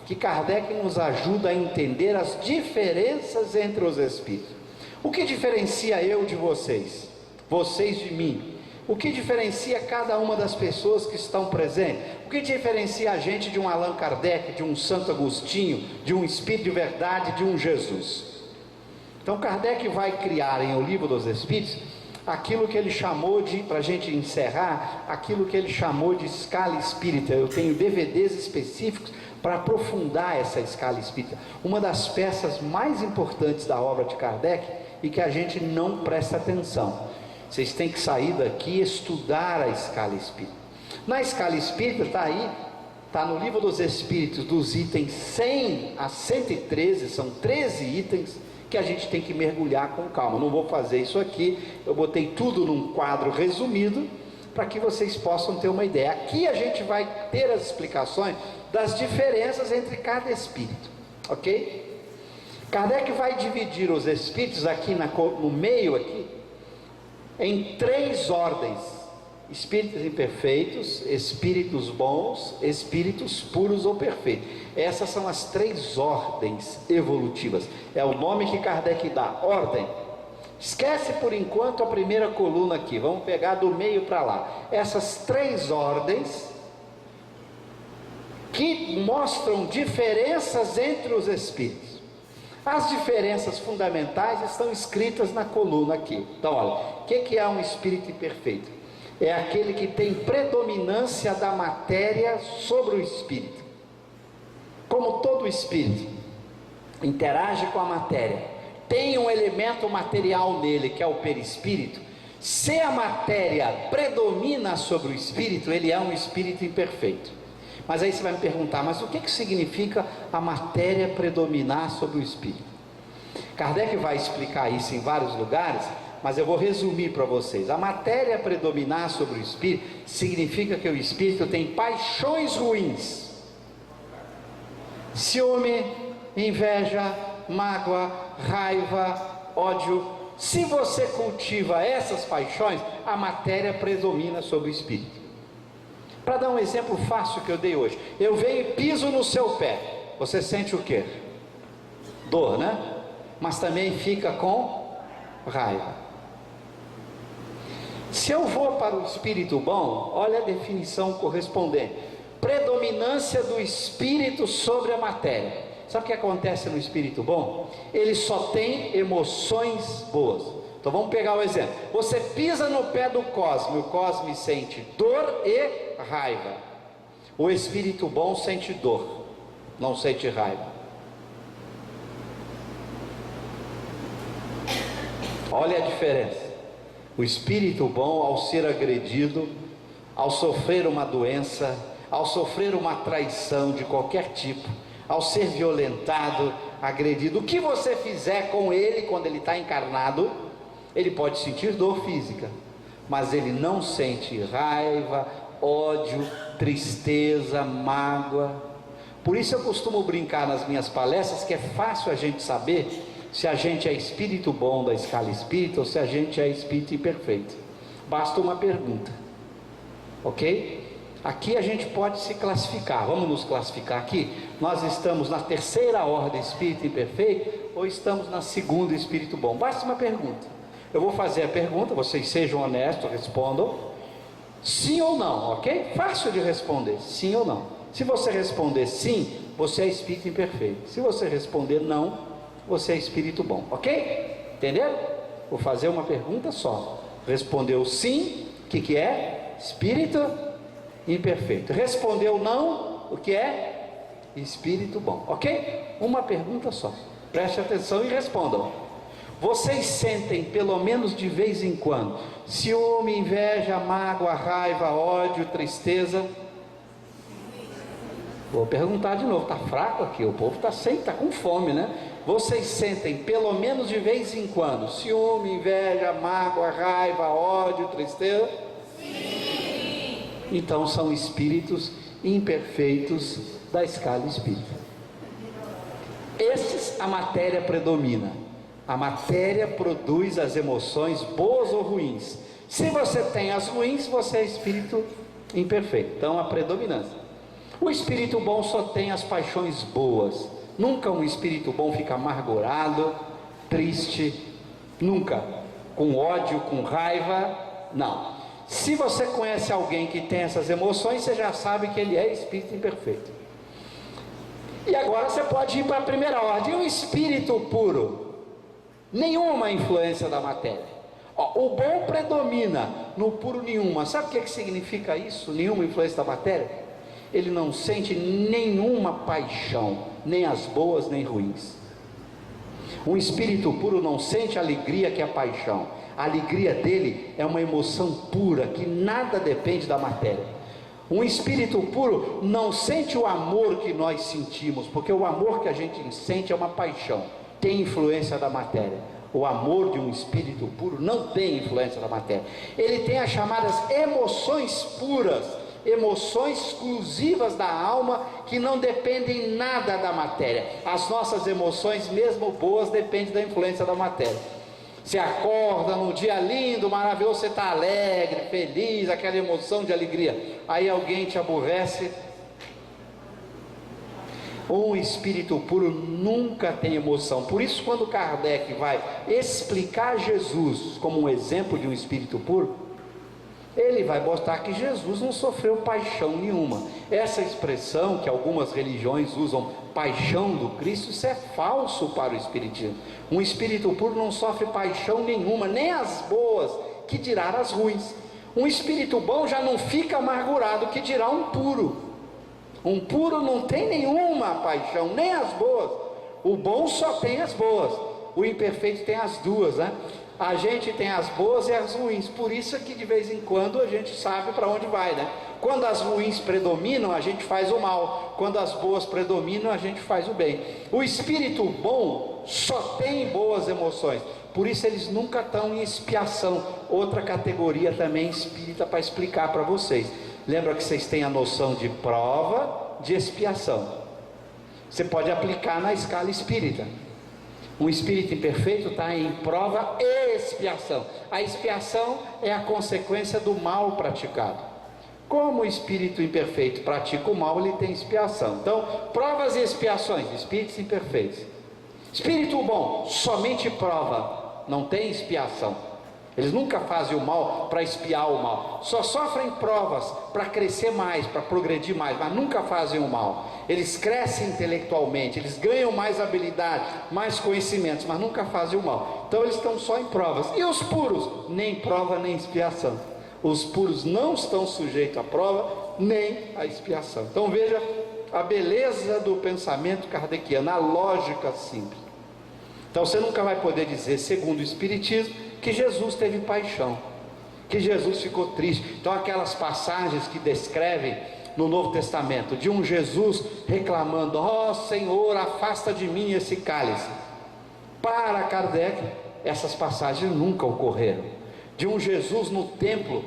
que Kardec nos ajuda a entender as diferenças entre os espíritos? O que diferencia eu de vocês, vocês de mim? O que diferencia cada uma das pessoas que estão presentes? O que diferencia a gente de um Allan Kardec, de um Santo Agostinho, de um Espírito de Verdade, de um Jesus? Então Kardec vai criar em O Livro dos Espíritos aquilo que ele chamou de, para a gente encerrar, aquilo que ele chamou de escala espírita. Eu tenho DVDs específicos para aprofundar essa escala espírita, uma das peças mais importantes da obra de Kardec e que a gente não presta atenção. Vocês têm que sair daqui e estudar a escala espírita. Na escala espírita está aí, está no Livro dos Espíritos, dos itens 100 a 113, são 13 itens que a gente tem que mergulhar com calma. Não vou fazer isso aqui, eu botei tudo num quadro resumido para que vocês possam ter uma ideia. Aqui a gente vai ter as explicações das diferenças entre cada espírito, ok? Kardec vai dividir os espíritos aqui no meio aqui em 3 ordens. espíritos imperfeitos, espíritos bons, espíritos puros ou perfeitos. Essas são as 3 ordens evolutivas. É o nome que Kardec dá, ordem. Esquece por enquanto a primeira coluna aqui, vamos pegar do meio para lá. Essas 3 ordens que mostram diferenças entre os espíritos. As diferenças fundamentais estão escritas na coluna aqui. Então olha, o que é um espírito imperfeito? É aquele que tem predominância da matéria sobre o espírito. Como todo espírito interage com a matéria, tem um elemento material nele, que é o perispírito. Se a matéria predomina sobre o espírito, ele é um espírito imperfeito. Mas aí você vai me perguntar, mas o que significa a matéria predominar sobre o espírito? Kardec vai explicar isso em vários lugares, mas eu vou resumir para vocês. A matéria predominar sobre o espírito significa que o espírito tem paixões ruins: ciúme, inveja, mágoa, raiva, ódio. Se você cultiva essas paixões, a matéria predomina sobre o espírito. Para dar um exemplo fácil que eu dei hoje, eu venho e piso no seu pé, você sente o quê? Dor, né? Mas também fica com raiva. Se eu vou para o espírito bom, olha a definição correspondente: predominância do espírito sobre a matéria. Sabe o que acontece no espírito bom? Ele só tem emoções boas. Então vamos pegar o exemplo. Você pisa no pé do Cosme, o Cosme sente dor e raiva. O espírito bom sente dor, não sente raiva. Olha a diferença. O espírito bom, ao ser agredido, ao sofrer uma doença, ao sofrer uma traição de qualquer tipo, ao ser violentado, agredido, o que você fizer com ele quando ele está encarnado, ele pode sentir dor física, mas ele não sente raiva, ódio, tristeza, mágoa. Por isso eu costumo brincar nas minhas palestras que é fácil a gente saber se a gente é espírito bom da escala espírita ou se a gente é espírito imperfeito. Basta uma pergunta, ok? Aqui a gente pode se classificar. Vamos nos classificar aqui. Nós estamos na 3ª ordem espírito imperfeito ou estamos na 2ª espírito bom? Basta uma pergunta. Eu vou fazer a pergunta, vocês sejam honestos, respondam sim ou não, ok? Fácil de responder, sim ou não. Se você responder sim, você é espírito imperfeito. Se você responder não, você é espírito bom, ok? Entenderam? Vou fazer uma pergunta só. Respondeu sim, o que é? Espírito imperfeito. Respondeu não, o que é? Espírito bom, ok? Uma pergunta só. Preste atenção e respondam. Vocês sentem, pelo menos de vez em quando, ciúme, inveja, mágoa, raiva, ódio, tristeza? Vou perguntar de novo, está fraco aqui, o povo está com fome, né? Vocês sentem, pelo menos de vez em quando, ciúme, inveja, mágoa, raiva, ódio, tristeza? Sim! Então são espíritos imperfeitos da escala espírita. Esses a matéria predomina. A matéria produz as emoções boas ou ruins. Se você tem as ruins, você é espírito imperfeito. Então a predominância. O espírito bom só tem as paixões boas. Nunca um espírito bom fica amargurado, triste, nunca, com ódio, com raiva, não. Se você conhece alguém que tem essas emoções, você já sabe que ele é espírito imperfeito. E agora você pode ir para a primeira ordem. O espírito puro, nenhuma influência da matéria. O bom predomina, no puro nenhuma. Sabe o que significa isso? Nenhuma influência da matéria? Ele não sente nenhuma paixão, nem as boas nem ruins. Um espírito puro não sente a alegria que é a paixão. A alegria dele é uma emoção pura, que nada depende da matéria. Um espírito puro não sente o amor que nós sentimos, porque o amor que a gente sente é uma paixão, tem influência da matéria. O amor de um espírito puro não tem influência da matéria. Ele tem as chamadas emoções puras, emoções exclusivas da alma, que não dependem nada da matéria. As nossas emoções, mesmo boas, dependem da influência da matéria. Você acorda num dia lindo, maravilhoso, você está alegre, feliz, aquela emoção de alegria. Aí alguém te aborrece. Um espírito puro nunca tem emoção. Por isso, quando Kardec vai explicar Jesus como um exemplo de um espírito puro, ele vai mostrar que Jesus não sofreu paixão nenhuma. Essa expressão que algumas religiões usam, paixão do Cristo, isso é falso para o espiritismo. Um espírito puro não sofre paixão nenhuma, nem as boas, que dirá as ruins. Um espírito bom já não fica amargurado, que dirá um puro. Um puro não tem nenhuma paixão, nem as boas. O bom só tem as boas, o imperfeito tem as duas, né? A gente tem as boas e as ruins, por isso é que de vez em quando a gente sabe para onde vai, né? Quando as ruins predominam, a gente faz o mal. Quando as boas predominam, a gente faz o bem. O espírito bom só tem boas emoções, por isso eles nunca estão em expiação. Outra categoria também espírita para explicar para vocês. Lembra que vocês têm a noção de prova, de expiação. Você pode aplicar na escala espírita. Um espírito imperfeito está em prova e expiação. A expiação é a consequência do mal praticado. Como o espírito imperfeito pratica o mal, ele tem expiação. Então, provas e expiações, espíritos imperfeitos. Espírito bom, somente prova, não tem expiação. Eles nunca fazem o mal para expiar o mal, só sofrem provas para crescer mais, para progredir mais, mas nunca fazem o mal. Eles crescem intelectualmente, eles ganham mais habilidade, mais conhecimentos, mas nunca fazem o mal. Então eles estão só em provas. E os puros? Nem prova nem expiação. Os puros não estão sujeitos à prova nem à expiação. Então veja a beleza do pensamento kardeciano, a lógica simples. Então você nunca vai poder dizer, segundo o Espiritismo, que Jesus teve paixão, que Jesus ficou triste. Então aquelas passagens que descrevem no Novo Testamento, de um Jesus reclamando, ó Senhor, afasta de mim esse cálice. Para Kardec, essas passagens nunca ocorreram. De um Jesus no templo,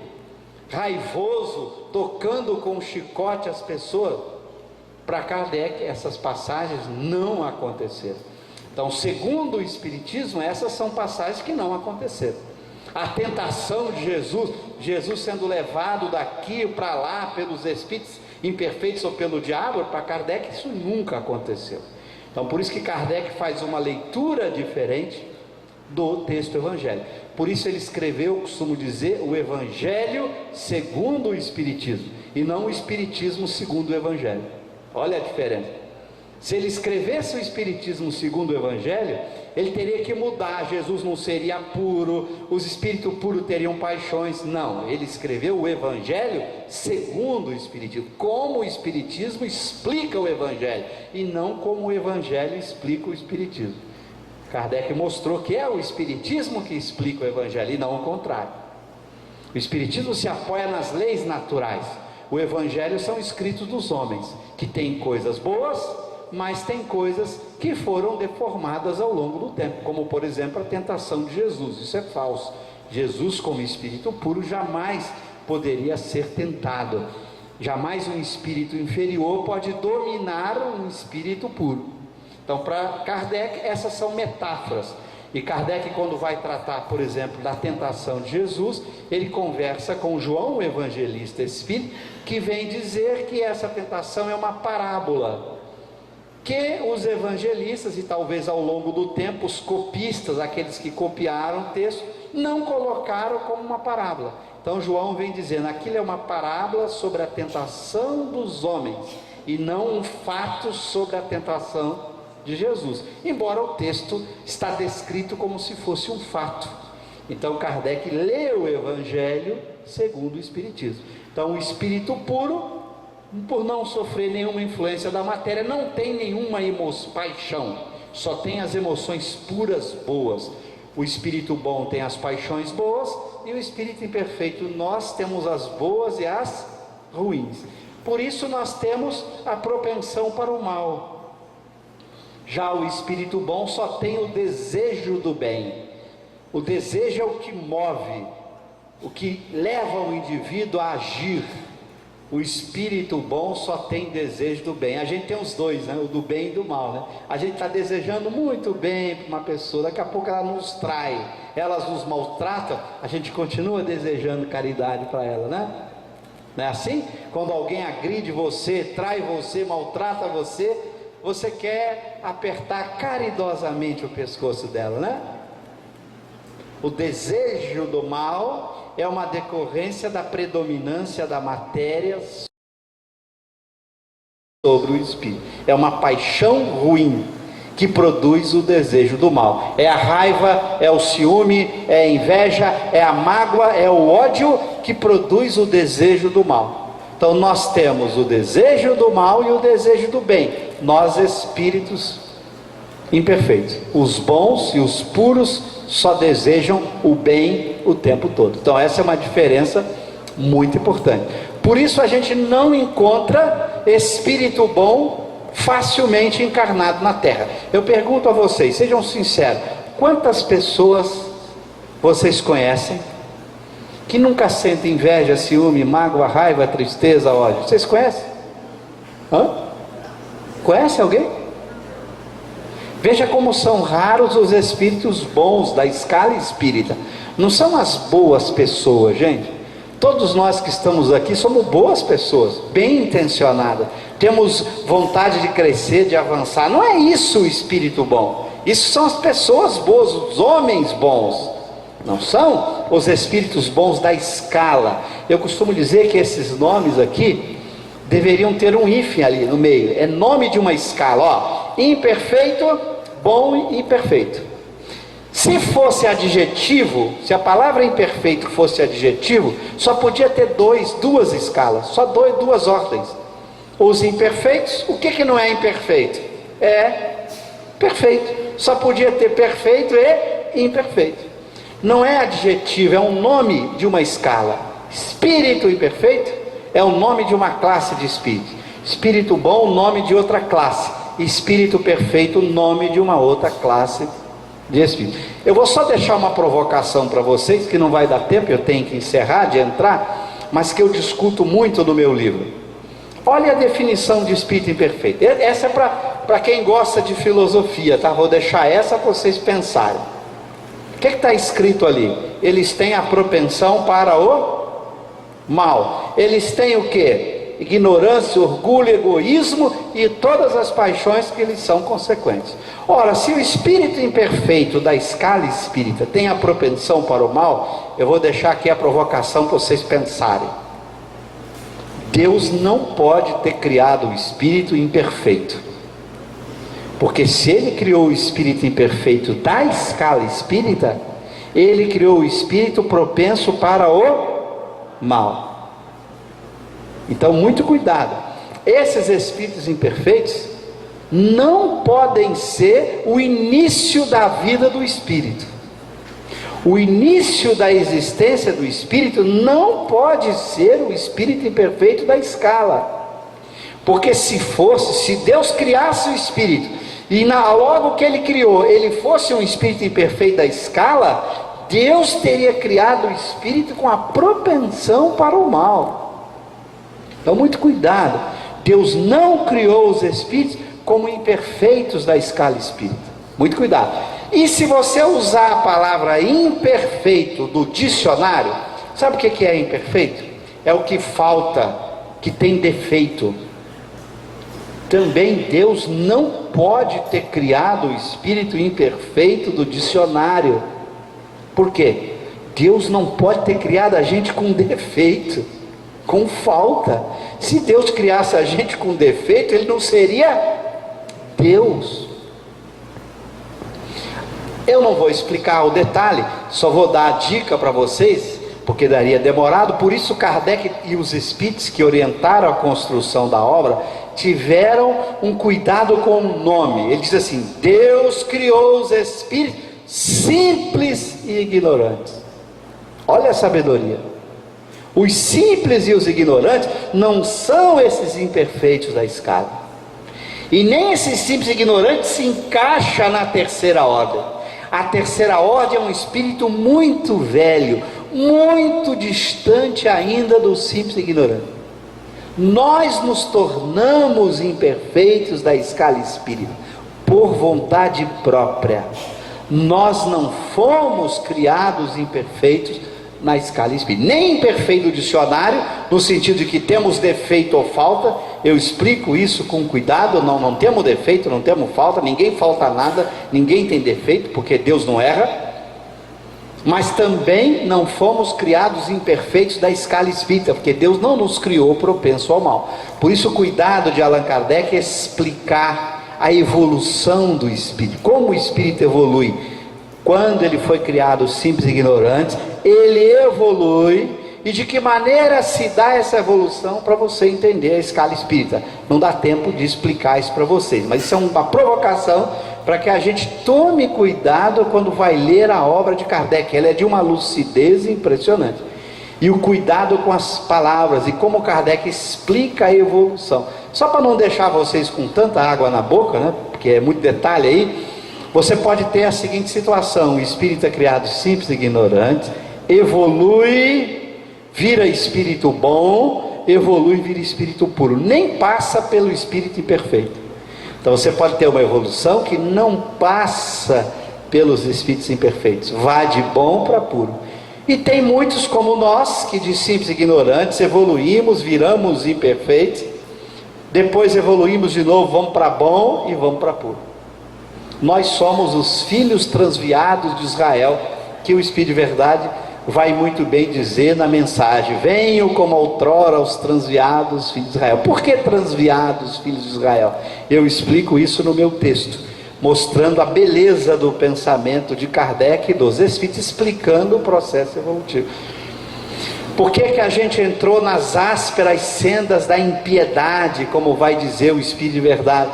raivoso, tocando com um chicote as pessoas, para Kardec essas passagens não aconteceram. Então, segundo o Espiritismo, essas são passagens que não aconteceram. A tentação de Jesus, Jesus sendo levado daqui para lá pelos espíritos imperfeitos ou pelo diabo, para Kardec isso nunca aconteceu. Então, por isso que Kardec faz uma leitura diferente do texto evangélico. Por isso ele escreveu, costumo dizer, o Evangelho segundo o Espiritismo, e não o Espiritismo segundo o Evangelho. Olha a diferença. Se ele escrevesse o Espiritismo segundo o Evangelho, ele teria que mudar. Jesus não seria puro, os espíritos puros teriam paixões. Não, ele escreveu o Evangelho segundo o Espiritismo, como o Espiritismo explica o Evangelho, e não como o Evangelho explica o Espiritismo. Kardec mostrou que é o Espiritismo que explica o Evangelho, e não o contrário. O Espiritismo se apoia nas leis naturais. O Evangelho são escritos dos homens, que têm coisas boas, mas tem coisas que foram deformadas ao longo do tempo, como por exemplo a tentação de Jesus. Isso é falso. Jesus, como espírito puro, jamais poderia ser tentado. Jamais um espírito inferior pode dominar um espírito puro. Então, para Kardec, essas são metáforas. E Kardec, quando vai tratar, por exemplo, da tentação de Jesus, ele conversa com João, o evangelista espírita, que vem dizer que essa tentação é uma parábola, que os evangelistas, e talvez ao longo do tempo os copistas, aqueles que copiaram o texto, não colocaram como uma parábola. Então João vem dizendo, aquilo é uma parábola sobre a tentação dos homens, e não um fato sobre a tentação de Jesus, embora o texto está descrito como se fosse um fato. Então Kardec leu o Evangelho segundo o Espiritismo. Então o espírito puro, por não sofrer nenhuma influência da matéria, não tem nenhuma paixão, só tem as emoções puras boas. O espírito bom tem as paixões boas, e o espírito imperfeito, nós temos as boas e as ruins. Por isso nós temos a propensão para o mal. Já o espírito bom só tem o desejo do bem. O desejo é o que move, o que leva o indivíduo a agir. O espírito bom só tem desejo do bem. A gente tem os dois, né? O do bem e do mal, né? A gente está desejando muito bem para uma pessoa, daqui a pouco ela nos trai, elas nos maltratam, a gente continua desejando caridade para ela, né? Não é assim? Quando alguém agride você, trai você, maltrata você, você quer apertar caridosamente o pescoço dela, né? O desejo do mal é uma decorrência da predominância da matéria sobre o espírito. É uma paixão ruim que produz o desejo do mal. É a raiva, é o ciúme, é a inveja, é a mágoa, é o ódio que produz o desejo do mal. Então nós temos o desejo do mal e o desejo do bem, nós espíritos imperfeitos. Os bons e os puros só desejam o bem o tempo todo. Então essa é uma diferença muito importante. Por isso a gente não encontra espírito bom facilmente encarnado na Terra. Eu pergunto a vocês, sejam sinceros, quantas pessoas vocês conhecem que nunca sentem inveja, ciúme, mágoa, raiva, tristeza, ódio? Vocês conhecem? Conhece alguém? Veja como são raros os espíritos bons da escala espírita. Não são as boas pessoas, gente. Todos nós que estamos aqui somos boas pessoas, bem intencionadas, temos vontade de crescer, de avançar. Não é isso o espírito bom. Isso são as pessoas boas, os homens bons. Não são os espíritos bons da escala. Eu costumo dizer que esses nomes aqui deveriam ter um hífen ali no meio. É nome de uma escala, ó. Imperfeito, bom e perfeito. Se fosse adjetivo, se a palavra imperfeito fosse adjetivo, só podia ter duas escalas, só duas ordens. Os imperfeitos, o que não é imperfeito? É perfeito. Só podia ter perfeito e imperfeito. Não é adjetivo, é um nome de uma escala. Espírito imperfeito é o nome de uma classe de espírito. Espírito bom, nome de outra classe. Espírito perfeito, nome de uma outra classe de espírito. Eu vou só deixar uma provocação para vocês, que não vai dar tempo, eu tenho que encerrar, de entrar, mas que eu discuto muito no meu livro. Olha a definição de espírito imperfeito. Essa é para quem gosta de filosofia, tá? Vou deixar essa para vocês pensarem. O que está escrito ali? Eles têm a propensão para o mal. Eles têm o quê? Ignorância, orgulho, egoísmo e todas as paixões que lhes são consequentes. Ora, se o espírito imperfeito da escala espírita tem a propensão para o mal, eu vou deixar aqui a provocação para vocês pensarem. Deus não pode ter criado o espírito imperfeito, porque se ele criou o espírito imperfeito da escala espírita, ele criou o espírito propenso para o mal. Então, muito cuidado. Esses espíritos imperfeitos não podem ser o início da vida do espírito. O início da existência do espírito não pode ser o espírito imperfeito da escala. Porque se Deus criasse o espírito, e logo que ele criou, ele fosse um espírito imperfeito da escala, Deus teria criado o espírito com a propensão para o mal. Então muito cuidado, Deus não criou os espíritos como imperfeitos da escala espírita, muito cuidado. E se você usar a palavra imperfeito do dicionário, sabe o que é imperfeito? É o que falta, que tem defeito. Também Deus não pode ter criado o espírito imperfeito do dicionário. Por quê? Deus não pode ter criado a gente com defeito, com falta. Se Deus criasse a gente com defeito, ele não seria Deus. Eu não vou explicar o detalhe, só vou dar a dica para vocês, porque daria demorado. Por isso Kardec e os espíritos que orientaram a construção da obra tiveram um cuidado com o nome. Ele diz assim: Deus criou os espíritos simples e ignorantes. Olha a sabedoria. Os simples e os ignorantes não são esses imperfeitos da escala, e nem esses simples e ignorantes se encaixa na terceira ordem. A terceira ordem é um espírito muito velho, muito distante ainda do simples e ignorante. Nós nos tornamos imperfeitos da escala espírita por vontade própria. Nós não fomos criados imperfeitos na escala espírita. Nem imperfeito do dicionário, no sentido de que temos defeito ou falta. Eu explico isso com cuidado. Não temos defeito, não temos falta. Ninguém falta nada, ninguém tem defeito, porque Deus não erra. Mas também não fomos criados imperfeitos da escala espírita, porque Deus não nos criou propenso ao mal. Por isso o cuidado de Allan Kardec é explicar a evolução do espírito, como o espírito evolui. Quando ele foi criado simples e ignorante, ele evolui, e de que maneira se dá essa evolução, para você entender a escala espírita. Não dá tempo de explicar isso para vocês, mas isso é uma provocação para que a gente tome cuidado quando vai ler a obra de Kardec. Ela é de uma lucidez impressionante, e o cuidado com as palavras, e como Kardec explica a evolução. Só para não deixar vocês com tanta água na boca, né, porque é muito detalhe aí, você pode ter a seguinte situação: o espírito é criado simples e ignorante, evolui, vira espírito bom, evolui, vira espírito puro, nem passa pelo espírito imperfeito. Então você pode ter uma evolução que não passa pelos espíritos imperfeitos, vai de bom para puro. E tem muitos como nós, que de simples e ignorantes evoluímos, viramos imperfeitos, depois evoluímos de novo, vamos para bom e vamos para puro. Nós somos os filhos transviados de Israel, que o Espírito de Verdade vai muito bem dizer na mensagem: venham como outrora os transviados filhos de Israel. Por que transviados filhos de Israel? Eu explico isso no meu texto, mostrando a beleza do pensamento de Kardec e dos Espíritos, explicando o processo evolutivo. Por que que a gente entrou nas ásperas sendas da impiedade, como vai dizer o Espírito de Verdade?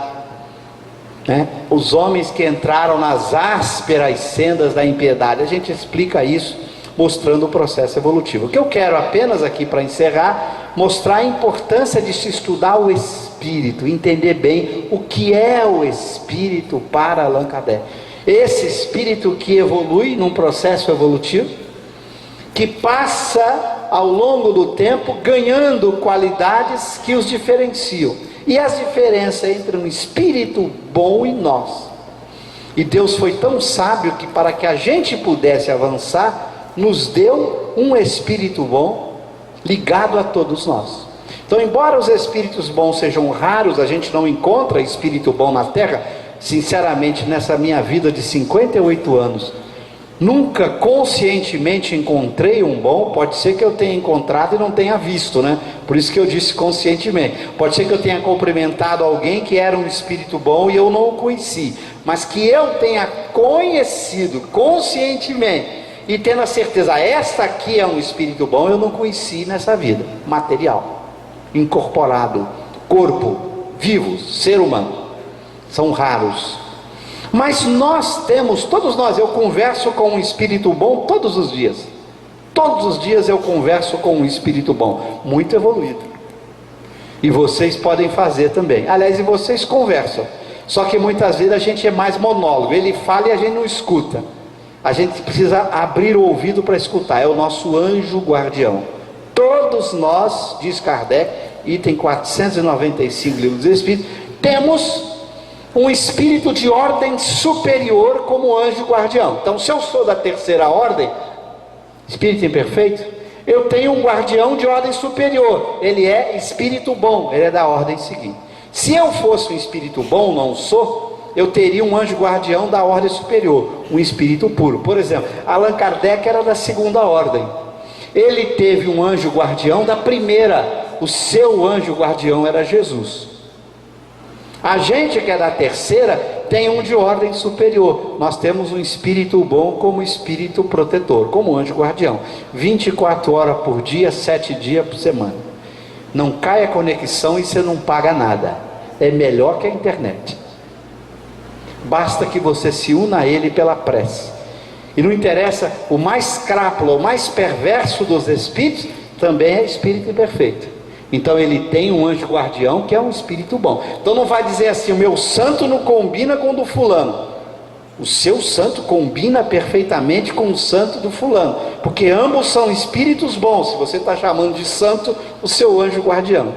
Os homens que entraram nas ásperas sendas da impiedade, a gente explica isso, mostrando o processo evolutivo. O que eu quero apenas aqui para encerrar, mostrar a importância de se estudar o espírito, entender bem o que é o espírito para Allan Kardec. Esse espírito que evolui num processo evolutivo, que passa ao longo do tempo ganhando qualidades que os diferenciam, e as diferenças entre um espírito bom e nós. E Deus foi tão sábio que, para que a gente pudesse avançar, nos deu um espírito bom ligado a todos nós. Então, embora os espíritos bons sejam raros, a gente não encontra espírito bom na terra. Sinceramente, nessa minha vida de 58 anos, nunca conscientemente encontrei um bom. Pode ser que eu tenha encontrado e não tenha visto, né? Por isso que eu disse conscientemente. Pode ser que eu tenha cumprimentado alguém que era um espírito bom e eu não o conheci, mas que eu tenha conhecido conscientemente e tendo a certeza: esta aqui é um espírito bom, eu não conheci nessa vida material, incorporado, corpo, vivo, ser humano. São raros. Mas nós temos, todos nós, eu converso com um espírito bom todos os dias. Todos os dias eu converso com um espírito bom, muito evoluído. E vocês podem fazer também. Aliás, e vocês conversam. Só que muitas vezes a gente é mais monólogo. Ele fala e a gente não escuta. A gente precisa abrir o ouvido para escutar. É o nosso anjo guardião. Todos nós, diz Kardec, item 495, livro dos Espíritos, temos um espírito de ordem superior como anjo guardião. Então, se eu sou da terceira ordem, espírito imperfeito, eu tenho um guardião de ordem superior. Ele é espírito bom, ele é da ordem seguinte. Se eu fosse um espírito bom, não sou, eu teria um anjo guardião da ordem superior, um espírito puro. Por exemplo, Allan Kardec era da segunda ordem. Ele teve um anjo guardião da primeira. O seu anjo guardião era Jesus. A gente que é da terceira tem um de ordem superior. Nós temos um espírito bom como espírito protetor, como anjo guardião, 24 horas por dia, 7 dias por semana. Não cai a conexão e você não paga nada. É melhor que a internet. Basta que você se una a ele pela prece. E não interessa, o mais crápula, o mais perverso dos espíritos também é espírito imperfeito. Então ele tem um anjo guardião que é um espírito bom. Então não vai dizer assim: o meu santo não combina com o do fulano. O seu santo combina perfeitamente com o santo do fulano, porque ambos são espíritos bons. Se você está chamando de santo o seu anjo guardião,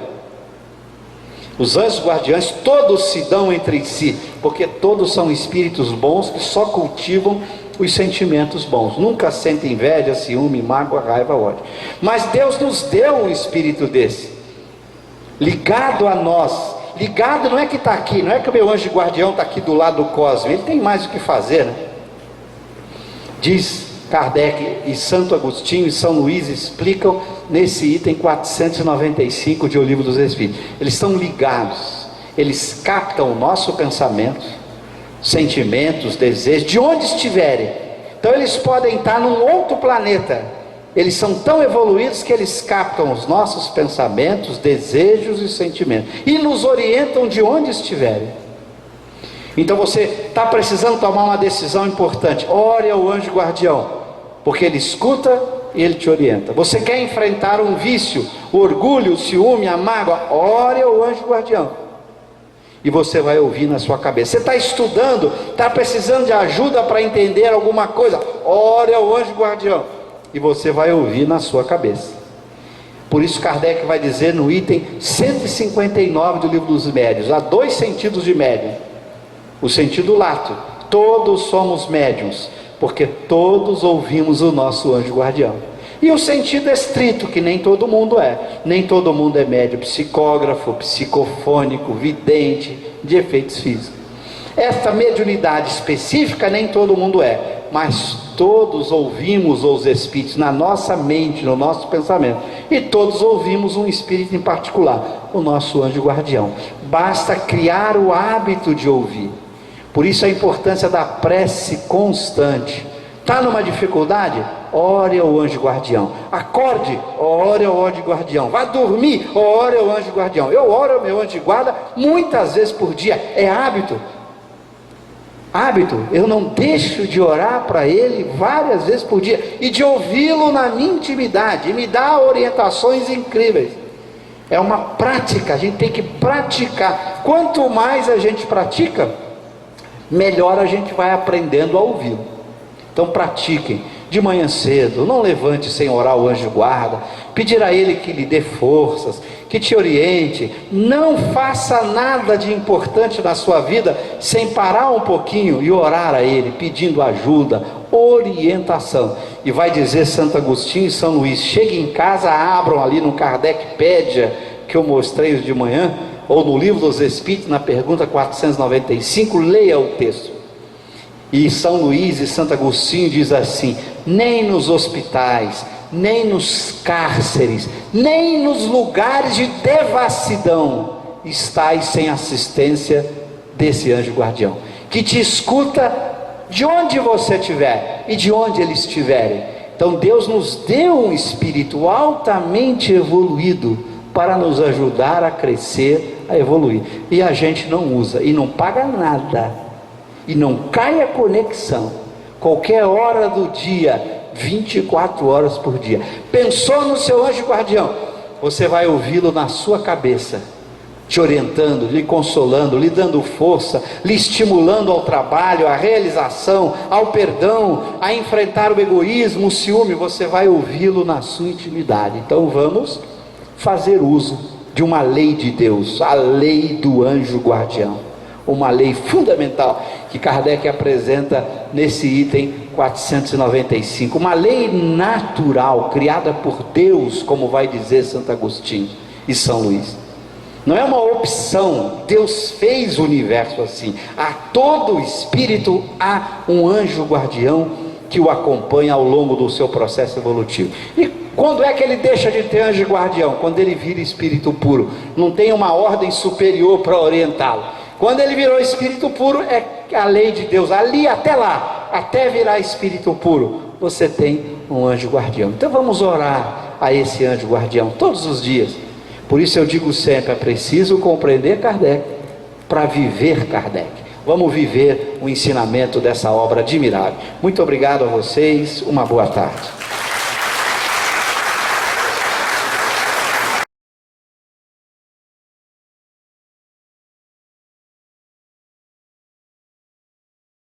Os anjos guardiães todos se dão entre si, porque todos são espíritos bons que só cultivam os sentimentos bons, nunca sentem inveja, ciúme, mágoa, raiva, ódio. Mas Deus nos deu um espírito desse, ligado a nós. Ligado não é que está aqui, não é que o meu anjo guardião está aqui do lado do cosmo, ele tem mais o que fazer, né? Diz Kardec e Santo Agostinho e São Luís explicam nesse item 495 de O Livro dos Espíritos. Eles estão ligados, eles captam o nosso pensamento, sentimentos, desejos, de onde estiverem. Então eles podem estar num outro planeta, eles são tão evoluídos que eles captam os nossos pensamentos, desejos e sentimentos e nos orientam de onde estiverem. Então você está precisando tomar uma decisão importante, ore ao anjo guardião, porque ele escuta e ele te orienta. Você quer enfrentar um vício, o orgulho, o ciúme, a mágoa, ore ao anjo guardião, e você vai ouvir na sua cabeça. Você está estudando, está precisando de ajuda para entender alguma coisa, ore ao anjo guardião, e você vai ouvir na sua cabeça. Por isso Kardec vai dizer no item 159 do Livro dos Médiuns, há dois sentidos de médium. O sentido lato, todos somos médiuns, porque todos ouvimos o nosso anjo guardião. E o sentido estrito, que nem todo mundo é. Nem todo mundo é médium psicógrafo, psicofônico, vidente, de efeitos físicos. Essa mediunidade específica nem todo mundo é, mas todos ouvimos os espíritos na nossa mente, no nosso pensamento, e todos ouvimos um espírito em particular, o nosso anjo guardião. Basta criar o hábito de ouvir. Por isso a importância da prece constante. Está numa dificuldade? Ore ao anjo guardião. Acorde, ore ao anjo guardião. Vá dormir, ore ao anjo guardião. Eu oro ao meu anjo de guarda muitas vezes por dia, é hábito. Hábito, eu não deixo de orar para ele várias vezes por dia e de ouvi-lo na minha intimidade, e me dá orientações incríveis. É uma prática, a gente tem que praticar. Quanto mais a gente pratica, melhor a gente vai aprendendo a ouvi-lo. Então pratiquem, de manhã cedo, não levante sem orar o anjo guarda, pedir a ele que lhe dê forças, que te oriente. Não faça nada de importante na sua vida sem parar um pouquinho e orar a ele, pedindo ajuda, orientação. E vai dizer Santo Agostinho e São Luís, cheguem em casa, abram ali no Kardecpédia, que eu mostrei de manhã, ou no Livro dos Espíritos, na pergunta 495, leia o texto. E São Luís e Santo Agostinho diz assim: nem nos hospitais, nem nos cárceres, nem nos lugares de devassidão estais sem assistência desse anjo guardião, que te escuta de onde você estiver e de onde eles estiverem. Então Deus nos deu um espírito altamente evoluído para nos ajudar a crescer, a evoluir, e a gente não usa, e não paga nada, e não cai a conexão, qualquer hora do dia, 24 horas por dia. Pensou no seu anjo guardião, você vai ouvi-lo na sua cabeça, te orientando, lhe consolando, lhe dando força, lhe estimulando ao trabalho, à realização, ao perdão, a enfrentar o egoísmo, o ciúme. Você vai ouvi-lo na sua intimidade. Então vamos fazer uso de uma lei de Deus, a lei do anjo guardião, uma lei fundamental que Kardec apresenta nesse item 495, uma lei natural, criada por Deus, como vai dizer Santo Agostinho e São Luís. Não é uma opção, Deus fez o universo assim. A todo espírito há um anjo guardião que o acompanha ao longo do seu processo evolutivo. E quando é que ele deixa de ter anjo guardião? Quando ele vira espírito puro, não tem uma ordem superior para orientá-lo. Quando ele virou espírito puro, é a lei de Deus, ali até lá, até virar espírito puro, você tem um anjo guardião. Então vamos orar a esse anjo guardião todos os dias. Por isso eu digo sempre, é preciso compreender Kardec para viver Kardec. Vamos viver o ensinamento dessa obra admirável. Muito obrigado a vocês, uma boa tarde.